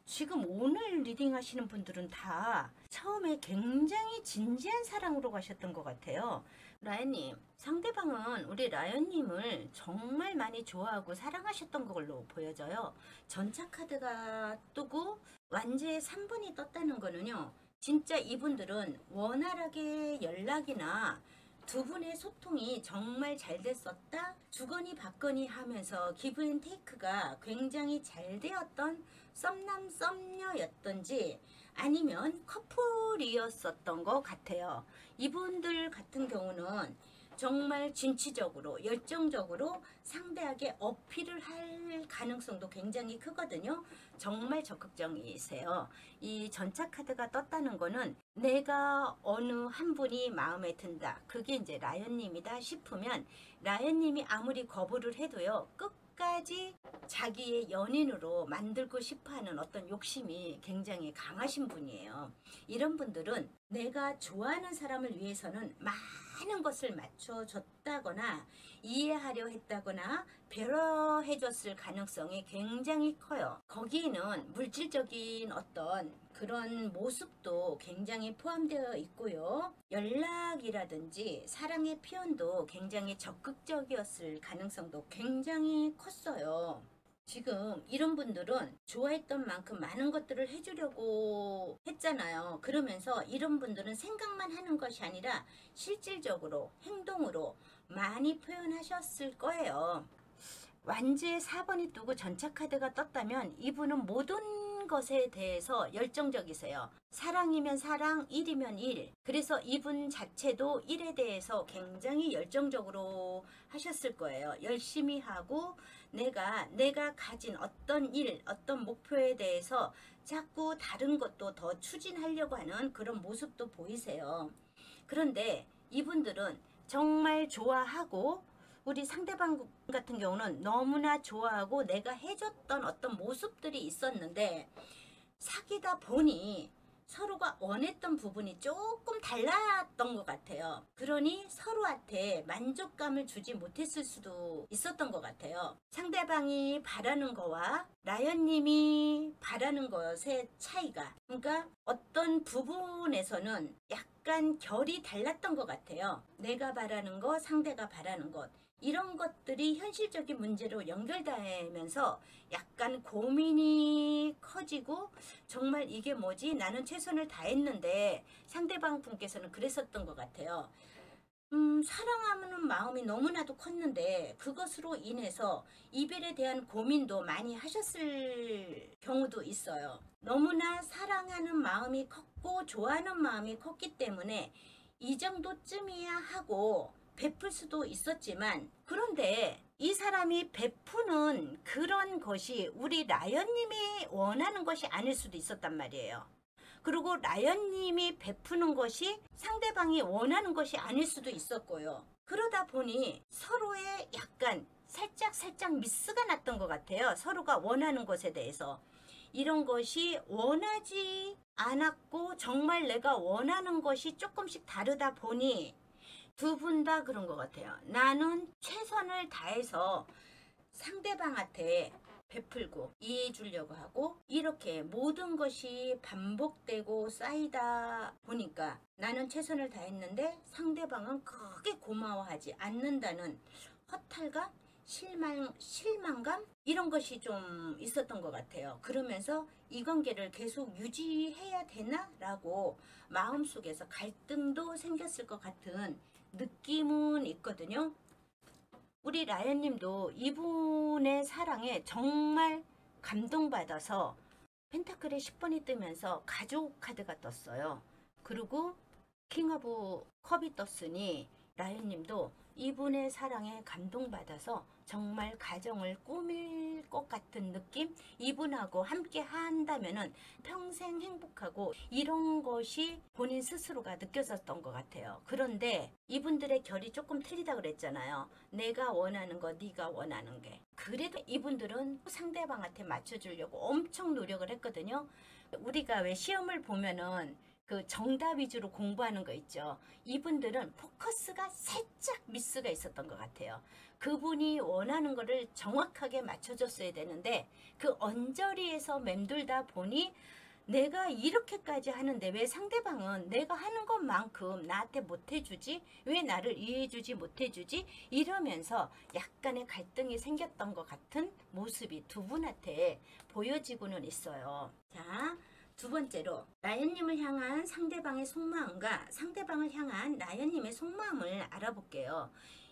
지금 오늘 리딩 하시는 분들은 다 처음에 굉장히 진지한 사랑으로 가셨던 것 같아요. 라연님, 상대방은 우리 라연님을 정말 많이 좋아하고 사랑하셨던 걸로 보여져요. 전차 카드가 뜨고 완제의 3분이 떴다는 거는요. 진짜 이분들은 원활하게 연락이나 두 분의 소통이 정말 잘 됐었다. 주거니 받거니 하면서 기브 앤 테이크가 굉장히 잘 되었던 썸남 썸녀였던지 아니면 커플이었었던 것 같아요. 이분들 같은 경우는 정말 진취적으로 열정적으로 상대에게 어필을 할 가능성도 굉장히 크거든요. 정말 적극적이세요. 이 전차 카드가 떴다는 거는 내가 어느 한 분이 마음에 든다. 그게 이제 라연님이다 싶으면 라연님이 아무리 거부를 해도요. 끝까지 자기의 연인으로 만들고 싶어하는 어떤 욕심이 굉장히 강하신 분이에요. 이런 분들은 내가 좋아하는 사람을 위해서는 많은 것을 맞춰줬다거나 이해하려 했다거나 배려해줬을 가능성이 굉장히 커요. 거기에는 물질적인 어떤 그런 모습도 굉장히 포함되어 있고요. 연락이라든지 사랑의 표현도 굉장히 적극적이었을 가능성도 굉장히 컸어요. 지금 이런 분들은 좋아했던 만큼 많은 것들을 해주려고 했잖아요. 그러면서 이런 분들은 생각만 하는 것이 아니라 실질적으로 행동으로 많이 표현하셨을 거예요. 완제 4번이 뜨고 전차 카드가 떴다면 이분은 모든 것에 대해서 열정적이세요. 사랑이면 사랑, 일이면 일. 그래서 이분 자체도 일에 대해서 굉장히 열정적으로 하셨을 거예요. 열심히 하고 내가 가진 어떤 일, 어떤 목표에 대해서 자꾸 다른 것도 더 추진하려고 하는 그런 모습도 보이세요. 그런데 이분들은 정말 좋아하고 우리 상대방 같은 경우는 너무나 좋아하고 내가 해줬던 어떤 모습들이 있었는데 사귀다 보니 서로가 원했던 부분이 조금 달랐던 것 같아요. 그러니 서로한테 만족감을 주지 못했을 수도 있었던 것 같아요. 상대방이 바라는 거와 라연님이 바라는 것의 차이가, 그러니까 어떤 부분에서는 약간 결이 달랐던 것 같아요. 내가 바라는 것, 상대가 바라는 것, 이런 것들이 현실적인 문제로 연결되면서 약간 고민이 커지고 정말 이게 뭐지? 나는 최선을 다했는데 상대방 분께서는 그랬었던 것 같아요. 사랑하는 마음이 너무나도 컸는데 그것으로 인해서 이별에 대한 고민도 많이 하셨을 경우도 있어요. 너무나 사랑하는 마음이 컸고 좋아하는 마음이 컸기 때문에 이 정도쯤이야 하고 베풀 수도 있었지만, 그런데 이 사람이 베푸는 그런 것이 우리 라연님이 원하는 것이 아닐 수도 있었단 말이에요. 그리고 라연님이 베푸는 것이 상대방이 원하는 것이 아닐 수도 있었고요. 그러다 보니 서로의 약간 살짝 미스가 났던 것 같아요. 서로가 원하는 것에 대해서. 이런 것이 원하지 않았고 정말 내가 원하는 것이 조금씩 다르다 보니 두 분 다 그런 것 같아요. 나는 최선을 다해서 상대방한테 베풀고 이해해 주려고 하고 이렇게 모든 것이 반복되고 쌓이다 보니까 나는 최선을 다했는데 상대방은 크게 고마워하지 않는다는 허탈감, 실망감 이런 것이 좀 있었던 것 같아요. 그러면서 이 관계를 계속 유지해야 되나? 라고 마음속에서 갈등도 생겼을 것 같은 느낌은 있거든요. 우리 라연님도 이분의 사랑에 정말 감동받아서 펜타클의 10번이 뜨면서 가족 카드가 떴어요. 그리고 킹 오브 컵이 떴으니 라연님도 이분의 사랑에 감동받아서 정말 가정을 꾸밀 것 같은 느낌? 이분하고 함께 한다면은 평생 행복하고 이런 것이 본인 스스로가 느껴졌던 것 같아요. 그런데 이분들의 결이 조금 틀리다 그랬잖아요. 내가 원하는 거, 네가 원하는 게. 그래도 이분들은 상대방한테 맞춰주려고 엄청 노력을 했거든요. 우리가 왜 시험을 보면은 그 정답 위주로 공부하는 거 있죠. 이분들은 포커스가 살짝 미스가 있었던 것 같아요. 그분이 원하는 거를 정확하게 맞춰줬어야 되는데 그 언저리에서 맴돌다 보니 내가 이렇게까지 하는데 왜 상대방은 내가 하는 것만큼 나한테 못해주지? 왜 나를 이해해주지 못해주지? 이러면서 약간의 갈등이 생겼던 것 같은 모습이 두 분한테 보여지고는 있어요. 자, 두 번째로 라연님을 향한 상대방의 속마음과 상대방을 향한 라연님의 속마음을 알아볼게요.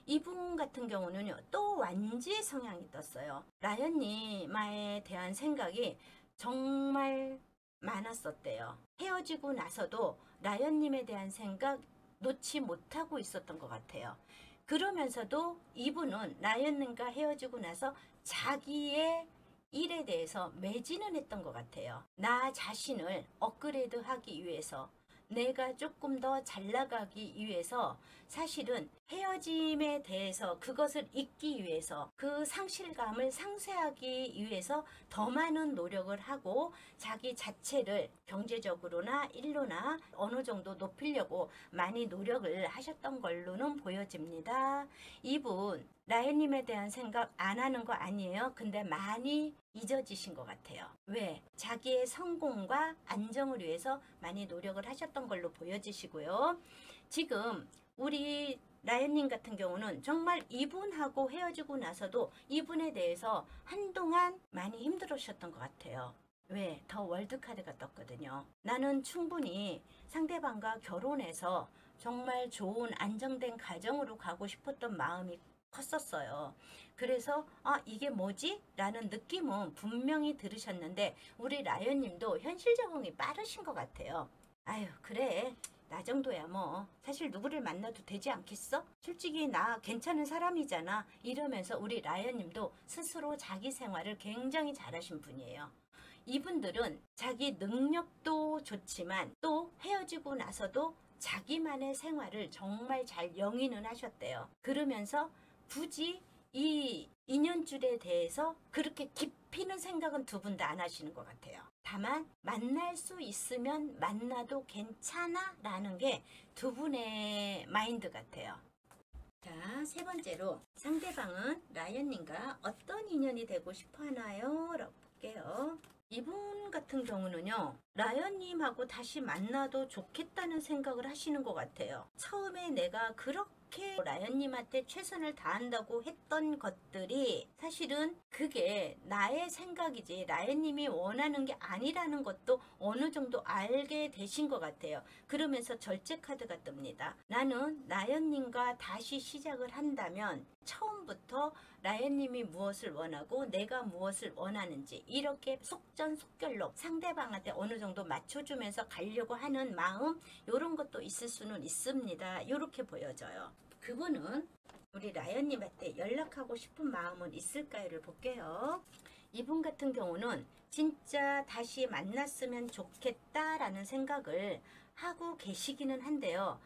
이분 같은 경우는요, 또 완지의 성향이 떴어요. 라연님에 대한 생각이 정말 많았었대요. 헤어지고 나서도 라연님에 대한 생각 놓지 못하고 있었던 것 같아요. 그러면서도 이분은 라연님과 헤어지고 나서 자기의 일에 대해서 매진은 했던 것 같아요. 나 자신을 업그레이드 하기 위해서, 내가 조금 더 잘 나가기 위해서 사실은 헤어짐에 대해서 그것을 잊기 위해서 그 상실감을 상쇄하기 위해서 더 많은 노력을 하고 자기 자체를 경제적으로나 일로나 어느 정도 높이려고 많이 노력을 하셨던 걸로는 보여집니다. 이분 라연님에 대한 생각 안 하는 거 아니에요. 근데 많이 잊어지신 것 같아요. 왜? 자기의 성공과 안정을 위해서 많이 노력을 하셨던 걸로 보여지시고요. 지금 우리 라연님 같은 경우는 정말 이분하고 헤어지고 나서도 이분에 대해서 한동안 많이 힘들으셨던 것 같아요. 왜? 더 월드카드가 떴거든요. 나는 충분히 상대방과 결혼해서 정말 좋은 안정된 가정으로 가고 싶었던 마음이 컸었어요. 그래서 이게 뭐지? 라는 느낌은 분명히 들으셨는데 우리 라연님도 현실 적응이 빠르신 것 같아요. 아유 그래 나 정도야 뭐 사실 누구를 만나도 되지 않겠어? 솔직히 나 괜찮은 사람이잖아 이러면서 우리 라연님도 스스로 자기 생활을 굉장히 잘하신 분이에요. 이분들은 자기 능력도 좋지만 또 헤어지고 나서도 자기만의 생활을 정말 잘 영위는 하셨대요. 그러면서 굳이 이 인연줄에 대해서 그렇게 깊이는 생각은 두 분 다 안 하시는 것 같아요. 다만 만날 수 있으면 만나도 괜찮아 라는 게 두 분의 마인드 같아요. 자, 세 번째로 상대방은 라연님과 어떤 인연이 되고 싶어 하나요? 라고 볼게요. 이분 같은 경우는요, 라연님하고 다시 만나도 좋겠다는 생각을 하시는 것 같아요. 처음에 내가 그렇게 라연님한테 최선을 다한다고 했던 것들이 사실은 그게 나의 생각이지 라연님이 원하는 게 아니라는 것도 어느 정도 알게 되신 것 같아요. 그러면서 절제 카드가 뜹니다. 나는 라연님과 다시 시작을 한다면 처음부터 라연님이 무엇을 원하고 내가 무엇을 원하는지 이렇게 속전속결로 상대방한테 어느 정도 맞춰주면서 가려고 하는 마음 이런 것도 있을 수는 있습니다. 이렇게 보여져요. 그분은 우리 라연님한테 연락하고 싶은 마음은 있을까요를 볼게요. 이분 같은 경우는 진짜 다시 만났으면 좋겠다라는 생각을 하고 계시기는 한데요.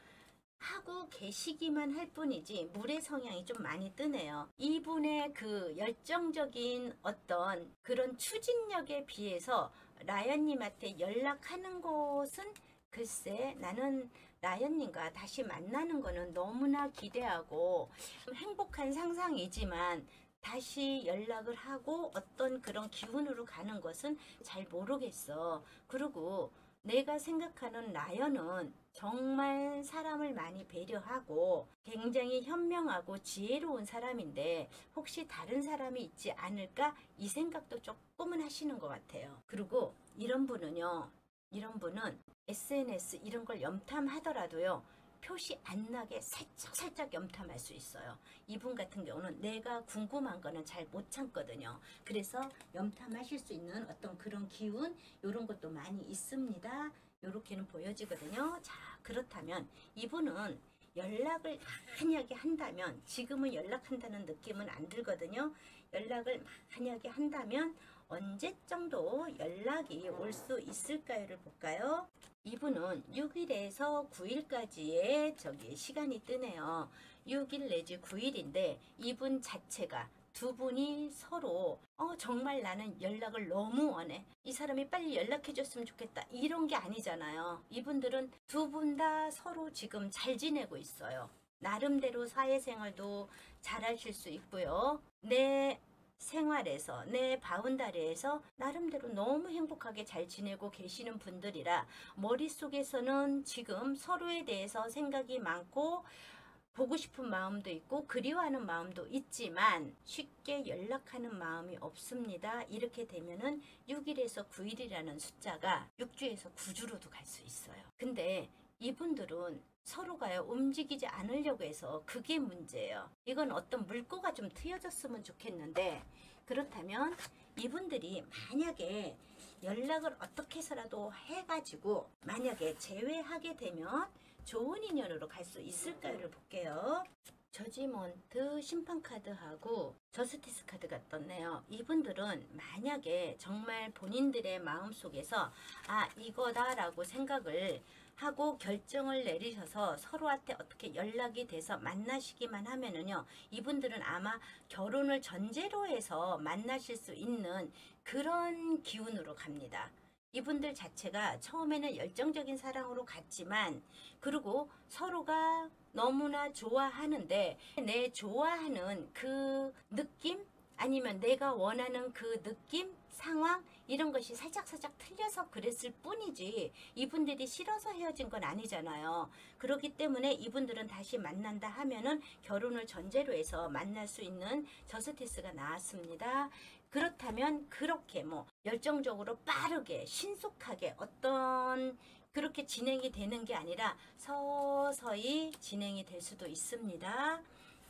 하고 계시기만 할 뿐이지 물의 성향이 좀 많이 뜨네요. 이분의 그 열정적인 어떤 그런 추진력에 비해서 라연님한테 연락하는 것은 글쎄 나는 라연님과 다시 만나는 거는 너무나 기대하고 행복한 상상이지만 다시 연락을 하고 어떤 그런 기운으로 가는 것은 잘 모르겠어. 그리고 내가 생각하는 라연은 정말 사람을 많이 배려하고 굉장히 현명하고 지혜로운 사람인데 혹시 다른 사람이 있지 않을까 이 생각도 조금은 하시는 것 같아요. 그리고 이런 분은 SNS 이런 걸 염탐하더라도요. 표시 안 나게 살짝 염탐할 수 있어요. 이분 같은 경우는 내가 궁금한 거는 잘 못 참거든요. 그래서 염탐하실 수 있는 어떤 그런 기운 이런 것도 많이 있습니다. 이렇게는 보여지거든요. 자, 그렇다면 이분은 연락을 만약에 한다면, 지금은 연락한다는 느낌은 안 들거든요. 연락을 만약에 한다면 언제 정도 연락이 올 수 있을까요를 볼까요? 이분은 6일에서 9일까지의 시간이 뜨네요. 6일 내지 9일인데 이분 자체가 두 분이 서로 정말 나는 연락을 너무 원해. 이 사람이 빨리 연락해 줬으면 좋겠다. 이런 게 아니잖아요. 이분들은 두 분 다 서로 지금 잘 지내고 있어요. 나름대로 사회생활도 잘 하실 수 있고요. 내 생활에서, 내 바운다리에서 나름대로 너무 행복하게 잘 지내고 계시는 분들이라 머릿속에서는 지금 서로에 대해서 생각이 많고 보고 싶은 마음도 있고 그리워하는 마음도 있지만 쉽게 연락하는 마음이 없습니다. 이렇게 되면은 6일에서 9일이라는 숫자가 6주에서 9주로도 갈 수 있어요. 근데 이분들은 서로가요 움직이지 않으려고 해서 그게 문제예요. 이건 어떤 물꼬가 좀 트여졌으면 좋겠는데, 그렇다면 이분들이 만약에 연락을 어떻게 해서라도 해가지고 만약에 재회하게 되면 좋은 인연으로 갈 수 있을까를 볼게요. 저지먼트 심판카드하고 저스티스 카드가 떴네요. 이분들은 만약에 정말 본인들의 마음속에서 이거다라고 생각을 하고 결정을 내리셔서 서로한테 어떻게 연락이 돼서 만나시기만 하면은요, 이분들은 아마 결혼을 전제로 해서 만나실 수 있는 그런 기운으로 갑니다. 이분들 자체가 처음에는 열정적인 사랑으로 갔지만, 그리고 서로가 너무나 좋아하는데 내 좋아하는 그 느낌, 아니면 내가 원하는 그 느낌, 상황, 이런 것이 살짝 틀려서 그랬을 뿐이지 이분들이 싫어서 헤어진 건 아니잖아요. 그렇기 때문에 이분들은 다시 만난다 하면은 결혼을 전제로 해서 만날 수 있는 저스티스가 나왔습니다. 그렇다면 그렇게 열정적으로 빠르게 신속하게 어떤 그렇게 진행이 되는 게 아니라 서서히 진행이 될 수도 있습니다.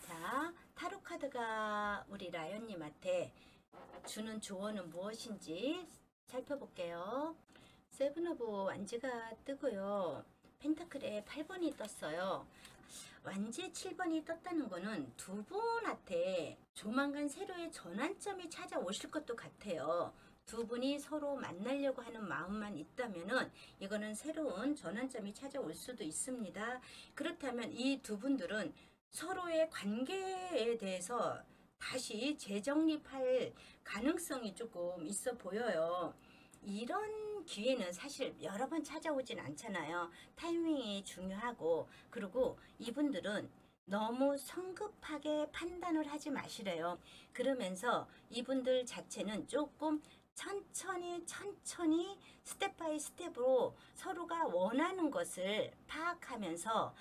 자, 타로 카드가 우리 라연님한테 주는 조언은 무엇인지 살펴볼게요. 세븐 오브 완지가 뜨고요. 펜타클에 8번이 떴어요. 완지에 7번이 떴다는 거는 두 분한테 조만간 새로의 전환점이 찾아오실 것도 같아요. 두 분이 서로 만나려고 하는 마음만 있다면은 이거는 새로운 전환점이 찾아올 수도 있습니다. 그렇다면 이 두 분들은 서로의 관계에 대해서 다시 재정립할 가능성이 조금 있어 보여요. 이런 기회는 사실 여러 번 찾아오진 않잖아요. 타이밍이 중요하고, 그리고 이분들은 너무 성급하게 판단을 하지 마시래요. 그러면서 이분들 자체는 조금 천천히 스텝 바이 스텝으로 서로가 원하는 것을 파악하면서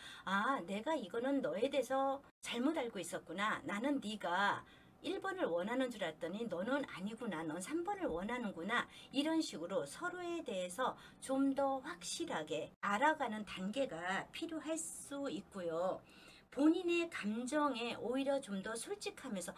내가 이거는 너에 대해서 잘못 알고 있었구나. 나는 네가 1번을 원하는 줄 알았더니 너는 아니구나. 넌 3번을 원하는구나. 이런 식으로 서로에 대해서 좀 더 확실하게 알아가는 단계가 필요할 수 있고요. 본인의 감정에 오히려 좀 더 솔직하면서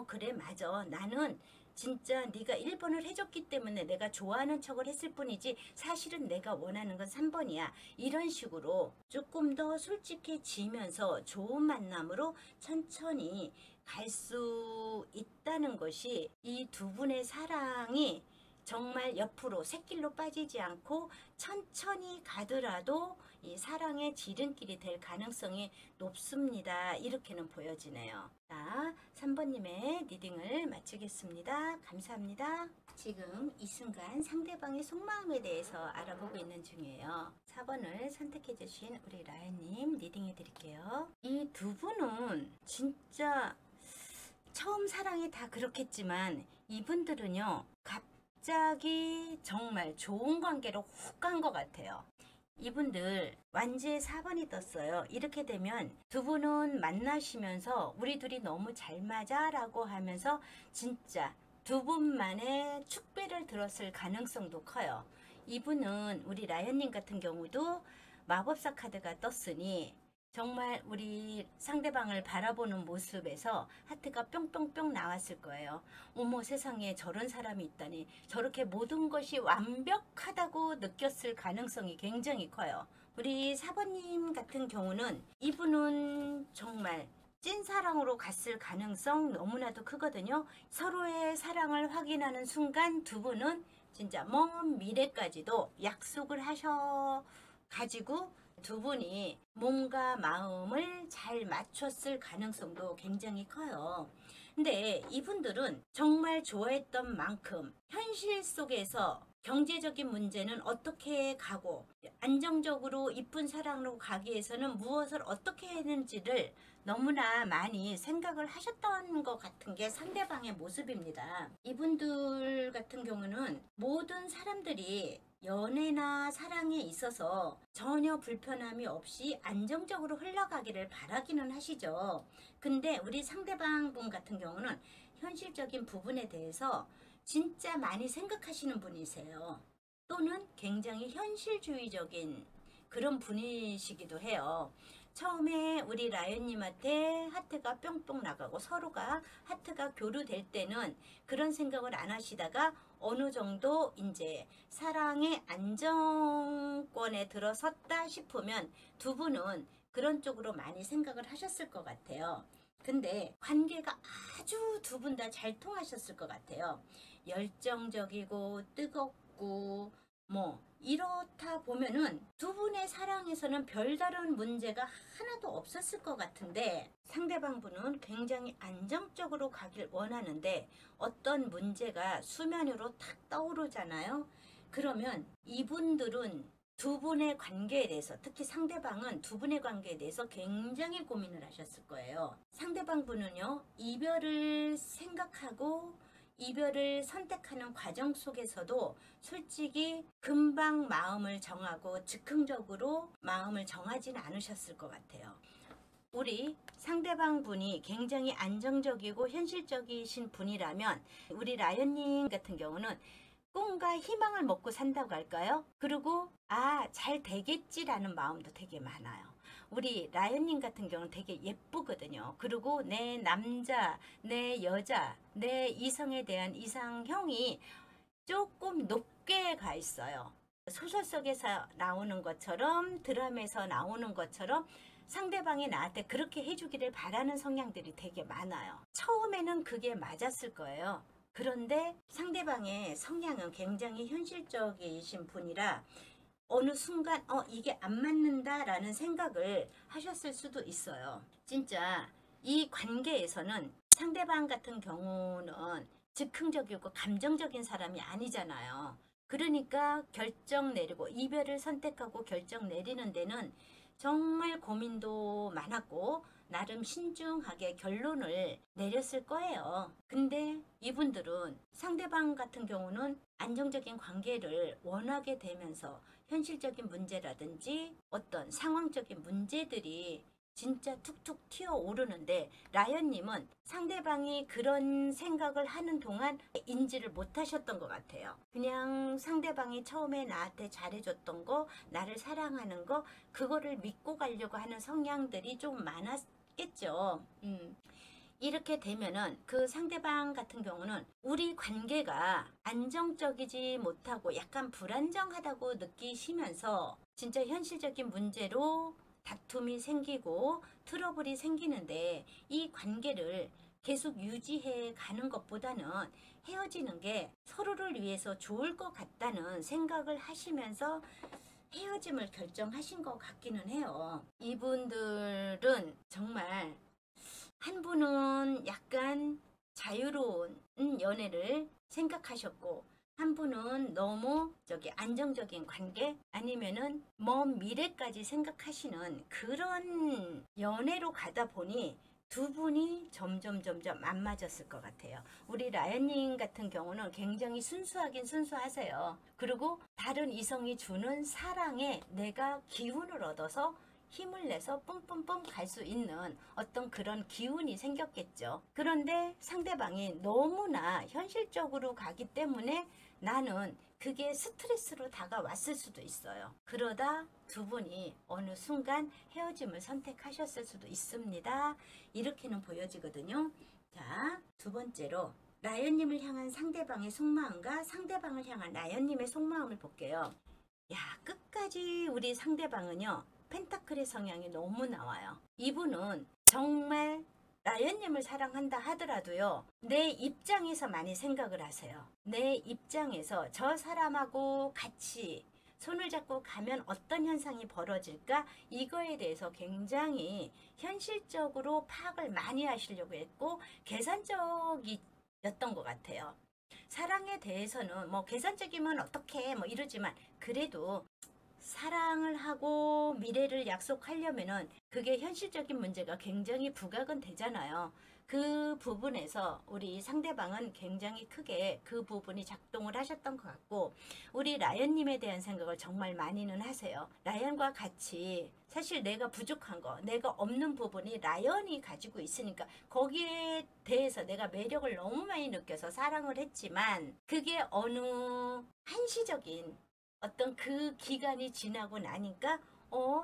그래 맞아. 나는 진짜 네가 1번을 해줬기 때문에 내가 좋아하는 척을 했을 뿐이지 사실은 내가 원하는 건 3번이야. 이런 식으로 조금 더 솔직해지면서 좋은 만남으로 천천히 갈 수 있다는 것이 이 두 분의 사랑이 정말 옆으로 샛길로 빠지지 않고 천천히 가더라도 이 사랑의 지름길이 될 가능성이 높습니다. 이렇게는 보여지네요. 자, 3번님의 리딩을 마치겠습니다. 감사합니다. 지금 이 순간 상대방의 속마음에 대해서 알아보고 있는 중이에요. 4번을 선택해 주신 우리 라연님 리딩해 드릴게요. 이 두 분은 진짜 처음 사랑이 다 그렇겠지만 이분들은요, 갑자기 정말 좋은 관계로 훅 간 것 같아요. 이분들 완지에 4번이 떴어요. 이렇게 되면 두 분은 만나시면서 우리 둘이 너무 잘 맞아 라고 하면서 진짜 두 분만의 축배를 들었을 가능성도 커요. 이분은 우리 라연님 같은 경우도 마법사 카드가 떴으니 정말 우리 상대방을 바라보는 모습에서 하트가 뿅뿅뿅 나왔을 거예요. 어머, 세상에 저런 사람이 있다니. 저렇게 모든 것이 완벽하다고 느꼈을 가능성이 굉장히 커요. 우리 4번님 같은 경우는 이분은 정말 찐사랑으로 갔을 가능성 너무나도 크거든요. 서로의 사랑을 확인하는 순간 두 분은 진짜 먼 미래까지도 약속을 하셔 가지고 두 분이 몸과 마음을 잘 맞췄을 가능성도 굉장히 커요. 근데 이분들은 정말 좋아했던 만큼 현실 속에서 경제적인 문제는 어떻게 가고 안정적으로 이쁜 사랑으로 가기 위해서는 무엇을 어떻게 했는지를 너무나 많이 생각을 하셨던 것 같은 게 상대방의 모습입니다. 이분들 같은 경우는 모든 사람들이 연애나 사랑에 있어서 전혀 불편함이 없이 안정적으로 흘러가기를 바라기는 하시죠. 근데 우리 상대방 분 같은 경우는 현실적인 부분에 대해서 진짜 많이 생각하시는 분이세요. 또는 굉장히 현실주의적인 그런 분이시기도 해요. 처음에 우리 라연님한테 하트가 뿅뿅 나가고 서로가 하트가 교류될 때는 그런 생각을 안 하시다가 어느 정도 이제 사랑의 안정권에 들어섰다 싶으면 두 분은 그런 쪽으로 많이 생각을 하셨을 것 같아요. 근데 관계가 아주 두 분 다 잘 통하셨을 것 같아요. 열정적이고 뜨겁고 뭐 이렇다 보면은 두 분의 사랑에서는 별다른 문제가 하나도 없었을 것 같은데 상대방 분은 굉장히 안정적으로 가길 원하는데 어떤 문제가 수면 위로 탁 떠오르잖아요. 그러면 이분들은 두 분의 관계에 대해서, 특히 상대방은 두 분의 관계에 대해서 굉장히 고민을 하셨을 거예요. 상대방 분은요, 이별을 생각하고 이별을 선택하는 과정 속에서도 솔직히 금방 마음을 정하고 즉흥적으로 마음을 정하지는 않으셨을 것 같아요. 우리 상대방 분이 굉장히 안정적이고 현실적이신 분이라면 우리 라연님 같은 경우는 꿈과 희망을 먹고 산다고 할까요? 그리고 잘 되겠지라는 마음도 되게 많아요. 우리 라연님 같은 경우는 되게 예쁘거든요. 그리고 내 남자, 내 여자, 내 이성에 대한 이상형이 조금 높게 가 있어요. 소설 속에서 나오는 것처럼 드라마에서 나오는 것처럼 상대방이 나한테 그렇게 해주기를 바라는 성향들이 되게 많아요. 처음에는 그게 맞았을 거예요. 그런데 상대방의 성향은 굉장히 현실적이신 분이라 어느 순간 이게 안 맞는다라는 생각을 하셨을 수도 있어요. 진짜 이 관계에서는 상대방 같은 경우는 즉흥적이고 감정적인 사람이 아니잖아요. 그러니까 결정 내리고 이별을 선택하고 결정 내리는 데는 정말 고민도 많았고 나름 신중하게 결론을 내렸을 거예요. 근데 이분들은 상대방 같은 경우는 안정적인 관계를 원하게 되면서 현실적인 문제라든지 어떤 상황적인 문제들이 진짜 툭툭 튀어오르는데 라연님은 상대방이 그런 생각을 하는 동안 인지를 못하셨던 것 같아요. 그냥 상대방이 처음에 나한테 잘해줬던 거, 나를 사랑하는 거, 그거를 믿고 가려고 하는 성향들이 좀 많았겠죠. 이렇게 되면은 그 상대방 같은 경우는 우리 관계가 안정적이지 못하고 약간 불안정하다고 느끼시면서 진짜 현실적인 문제로 다툼이 생기고 트러블이 생기는데 이 관계를 계속 유지해 가는 것보다는 헤어지는 게 서로를 위해서 좋을 것 같다는 생각을 하시면서 헤어짐을 결정하신 것 같기는 해요. 이분들은 정말 한 분은 약간 자유로운 연애를 생각하셨고 한 분은 너무 안정적인 관계 아니면은 먼 미래까지 생각하시는 그런 연애로 가다 보니 두 분이 점점 안 맞았을 것 같아요. 우리 라연님 같은 경우는 굉장히 순수하긴 순수하세요. 그리고 다른 이성이 주는 사랑에 내가 기운을 얻어서 힘을 내서 뿜뿜뿜 갈 수 있는 어떤 그런 기운이 생겼겠죠. 그런데 상대방이 너무나 현실적으로 가기 때문에 나는 그게 스트레스로 다가왔을 수도 있어요. 그러다 두 분이 어느 순간 헤어짐을 선택하셨을 수도 있습니다. 이렇게는 보여지거든요. 자, 두 번째로 라이언님을 향한 상대방의 속마음과 상대방을 향한 라이언님의 속마음을 볼게요. 야, 끝까지 우리 상대방은요, 펜타클의 성향이 너무 나와요. 이분은 정말 라이언님을 사랑한다 하더라도요, 내 입장에서 많이 생각을 하세요. 내 입장에서 저 사람하고 같이 손을 잡고 가면 어떤 현상이 벌어질까? 이거에 대해서 굉장히 현실적으로 파악을 많이 하시려고 했고 계산적이었던 것 같아요. 사랑에 대해서는 뭐 계산적이면 어떻게 뭐 이러지만 그래도 사랑을 하고 미래를 약속하려면은 그게 현실적인 문제가 굉장히 부각은 되잖아요. 그 부분에서 우리 상대방은 굉장히 크게 그 부분이 작동을 하셨던 것 같고, 우리 라이언님에 대한 생각을 정말 많이는 하세요. 라이언과 같이 사실 내가 부족한 거, 내가 없는 부분이 라이언이 가지고 있으니까 거기에 대해서 내가 매력을 너무 많이 느껴서 사랑을 했지만 그게 어느 한시적인 어떤 그 기간이 지나고 나니까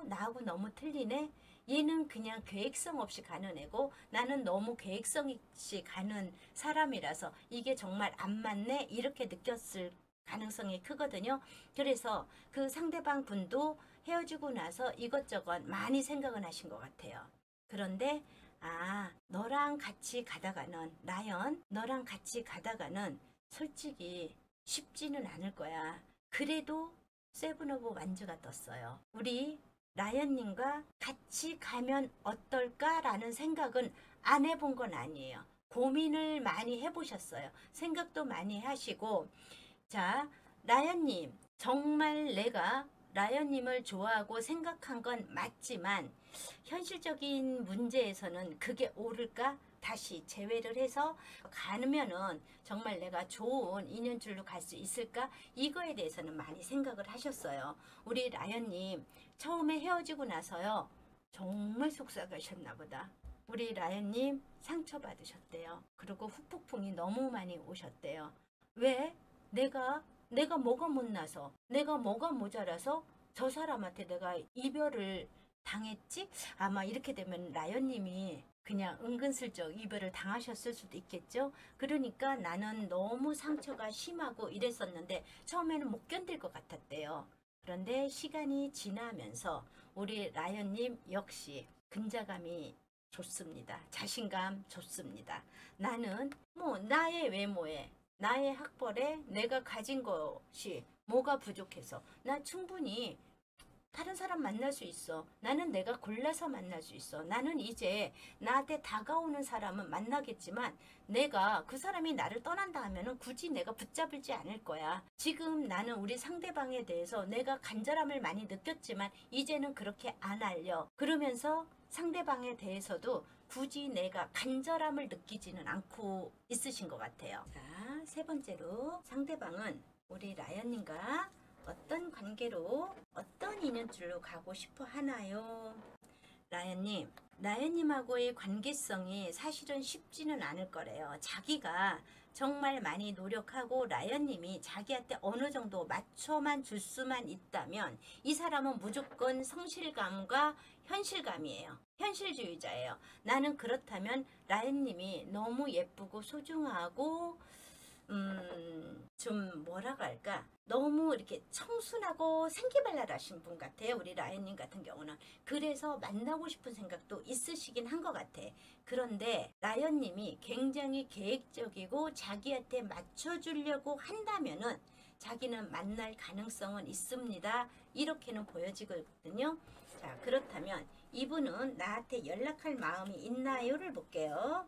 나하고 너무 틀리네. 얘는 그냥 계획성 없이 가는 애고 나는 너무 계획성 없이 가는 사람이라서 이게 정말 안 맞네, 이렇게 느꼈을 가능성이 크거든요. 그래서 그 상대방 분도 헤어지고 나서 이것저것 많이 생각을 하신 것 같아요. 그런데 너랑 같이 가다가는, 라이언 너랑 같이 가다가는 솔직히 쉽지는 않을 거야. 그래도 세븐 오브 완즈가 떴어요. 우리 라이언님과 같이 가면 어떨까라는 생각은 안 해본 건 아니에요. 고민을 많이 해보셨어요. 생각도 많이 하시고, 자, 라이언님, 정말 내가 라이언님을 좋아하고 생각한 건 맞지만 현실적인 문제에서는 그게 옳을까? 다시 제외를 해서 가면은 정말 내가 좋은 인연줄로 갈 수 있을까? 이거에 대해서는 많이 생각을 하셨어요. 우리 라이언님 처음에 헤어지고 나서요, 정말 속상하셨나 보다. 우리 라이언님 상처받으셨대요. 그리고 후폭풍이 너무 많이 오셨대요. 왜? 내가 뭐가 못나서, 내가 뭐가 모자라서 저 사람한테 내가 이별을 당했지? 아마 이렇게 되면 라이언님이 그냥 은근슬쩍 이별을 당하셨을 수도 있겠죠. 그러니까 나는 너무 상처가 심하고 이랬었는데 처음에는 못 견딜 것 같았대요. 그런데 시간이 지나면서 우리 라이언님 역시 근자감이 좋습니다. 자신감 좋습니다. 나는 뭐 나의 외모에, 나의 학벌에 내가 가진 것이 뭐가 부족해서 나 충분히 다른 사람 만날 수 있어. 나는 내가 골라서 만날 수 있어. 나는 이제 나한테 다가오는 사람은 만나겠지만 내가 그 사람이 나를 떠난다 하면은 굳이 내가 붙잡을지 않을 거야. 지금 나는 우리 상대방에 대해서 내가 간절함을 많이 느꼈지만 이제는 그렇게 안 하려. 그러면서 상대방에 대해서도 굳이 내가 간절함을 느끼지는 않고 있으신 것 같아요. 자, 세 번째로 상대방은 우리 라이언님과 어떤 관계로, 어떤 인연줄로 가고 싶어 하나요? 라이언님, 라이언님하고의 관계성이 사실은 쉽지는 않을 거래요. 자기가 정말 많이 노력하고 라이언님이 자기한테 어느 정도 맞춰만 줄 수만 있다면 이 사람은 무조건 성실감과 현실감이에요. 현실주의자예요. 나는 그렇다면 라이언님이 너무 예쁘고 소중하고 좀 뭐라고 할까, 너무 이렇게 청순하고 생기발랄하신 분 같아요. 우리 라이언님 같은 경우는. 그래서 만나고 싶은 생각도 있으시긴 한 것 같아. 그런데 라이언님이 굉장히 계획적이고 자기한테 맞춰주려고 한다면은 자기는 만날 가능성은 있습니다. 이렇게는 보여지거든요. 자, 그렇다면 이분은 나한테 연락할 마음이 있나요를 볼게요.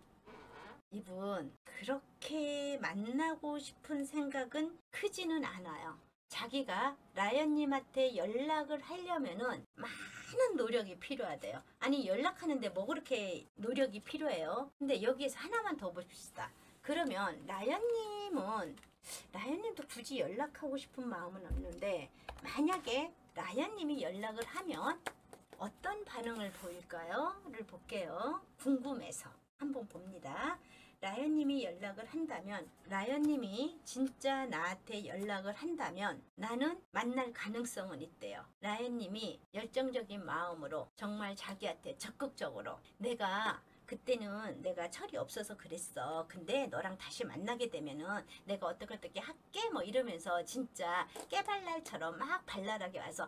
이분 그렇게 만나고 싶은 생각은 크지는 않아요. 자기가 라이언님한테 연락을 하려면은 많은 노력이 필요하대요. 아니, 연락하는데 뭐 그렇게 노력이 필요해요? 근데 여기에서 하나만 더 봅시다. 그러면 라이언님도 굳이 연락하고 싶은 마음은 없는데 만약에 라이언님이 연락을 하면 어떤 반응을 보일까요? 를 볼게요. 궁금해서 한번 봅니다. 라연님이 연락을 한다면, 라연님이 진짜 나한테 연락을 한다면 나는 만날 가능성은 있대요. 라연님이 열정적인 마음으로 정말 자기한테 적극적으로, 내가 그때는 내가 철이 없어서 그랬어. 근데 너랑 다시 만나게 되면은 내가 어떻게 할게 뭐 이러면서 진짜 깨발랄처럼 막 발랄하게 와서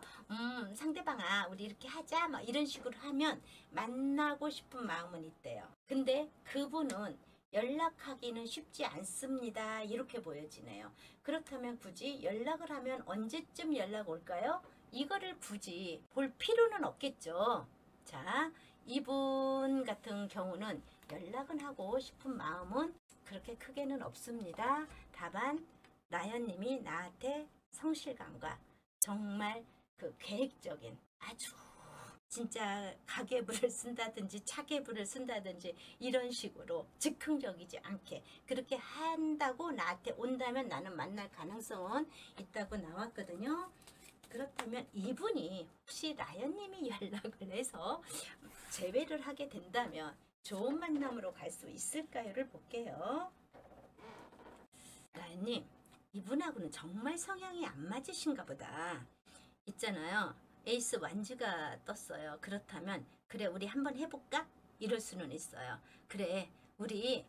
상대방아 우리 이렇게 하자 뭐 이런 식으로 하면 만나고 싶은 마음은 있대요. 근데 그분은 연락하기는 쉽지 않습니다. 이렇게 보여지네요. 그렇다면 굳이 연락을 하면 언제쯤 연락 올까요? 이거를 굳이 볼 필요는 없겠죠. 자, 이분 같은 경우는 연락은 하고 싶은 마음은 그렇게 크게는 없습니다. 다만 라연님이 나한테 성실감과 정말 그 계획적인 아주 진짜 가계부를 쓴다든지 차계부를 쓴다든지 이런 식으로 즉흥적이지 않게 그렇게 한다고 나한테 온다면 나는 만날 가능성은 있다고 나왔거든요. 그렇다면 이분이 혹시 라연님이 연락을 해서 재회를 하게 된다면 좋은 만남으로 갈 수 있을까요를 볼게요. 라연님, 이분하고는 정말 성향이 안 맞으신가 보다. 있잖아요. 에이스 완즈가 떴어요. 그렇다면 그래 우리 한번 해볼까? 이럴 수는 있어요. 그래 우리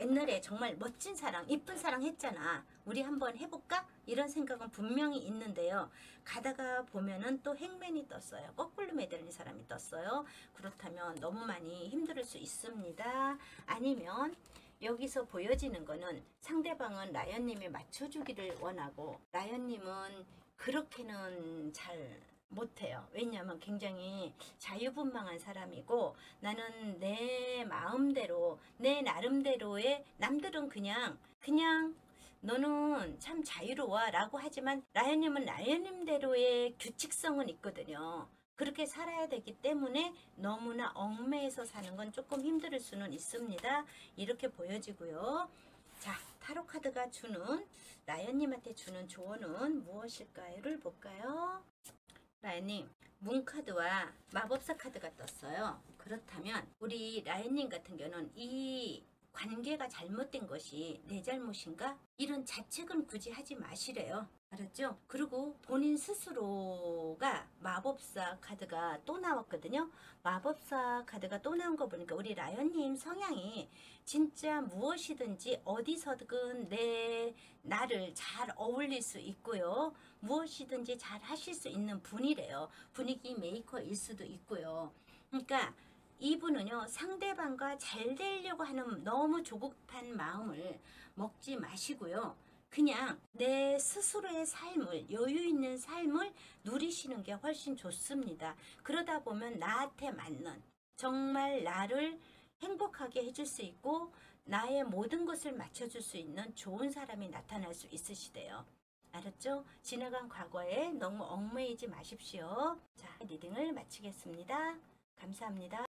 옛날에 정말 멋진 사랑, 이쁜 사랑 했잖아. 우리 한번 해볼까? 이런 생각은 분명히 있는데요. 가다가 보면은 또 행맨이 떴어요. 거꾸로 매달린 사람이 떴어요. 그렇다면 너무 많이 힘들 수 있습니다. 아니면 여기서 보여지는 거는 상대방은 라연님이 맞춰주기를 원하고 라연님은 그렇게는 잘 못해요. 왜냐하면 굉장히 자유분방한 사람이고 나는 내 마음대로 내 나름대로의 남들은 그냥 너는 참 자유로워 라고 하지만 라연님은 라연님대로의 규칙성은 있거든요. 그렇게 살아야 되기 때문에 너무나 얽매여서 사는 건 조금 힘들 수는 있습니다. 이렇게 보여지고요. 자, 타로 카드가 주는 라연님한테 주는 조언은 무엇일까요를 볼까요? 라연님, 문카드와 마법사 카드가 떴어요. 그렇다면 우리 라연님 같은 경우는 이 관계가 잘못된 것이 내 잘못인가? 이런 자책은 굳이 하지 마시래요. 알았죠? 그리고 본인 스스로가 마법사 카드가 또 나왔거든요. 마법사 카드가 또 나온 거 보니까 우리 라연님 성향이 진짜 무엇이든지 어디서든 나를 잘 어울릴 수 있고요. 무엇이든지 잘 하실 수 있는 분이래요. 분위기 메이커일 수도 있고요. 그러니까 이분은요, 상대방과 잘 되려고 하는 너무 조급한 마음을 먹지 마시고요. 그냥 내 스스로의 삶을, 여유 있는 삶을 누리시는 게 훨씬 좋습니다. 그러다 보면 나한테 맞는, 정말 나를 행복하게 해줄 수 있고 나의 모든 것을 맞춰줄 수 있는 좋은 사람이 나타날 수 있으시대요. 알았죠? 지나간 과거에 너무 얽매이지 마십시오. 자, 리딩을 마치겠습니다. 감사합니다.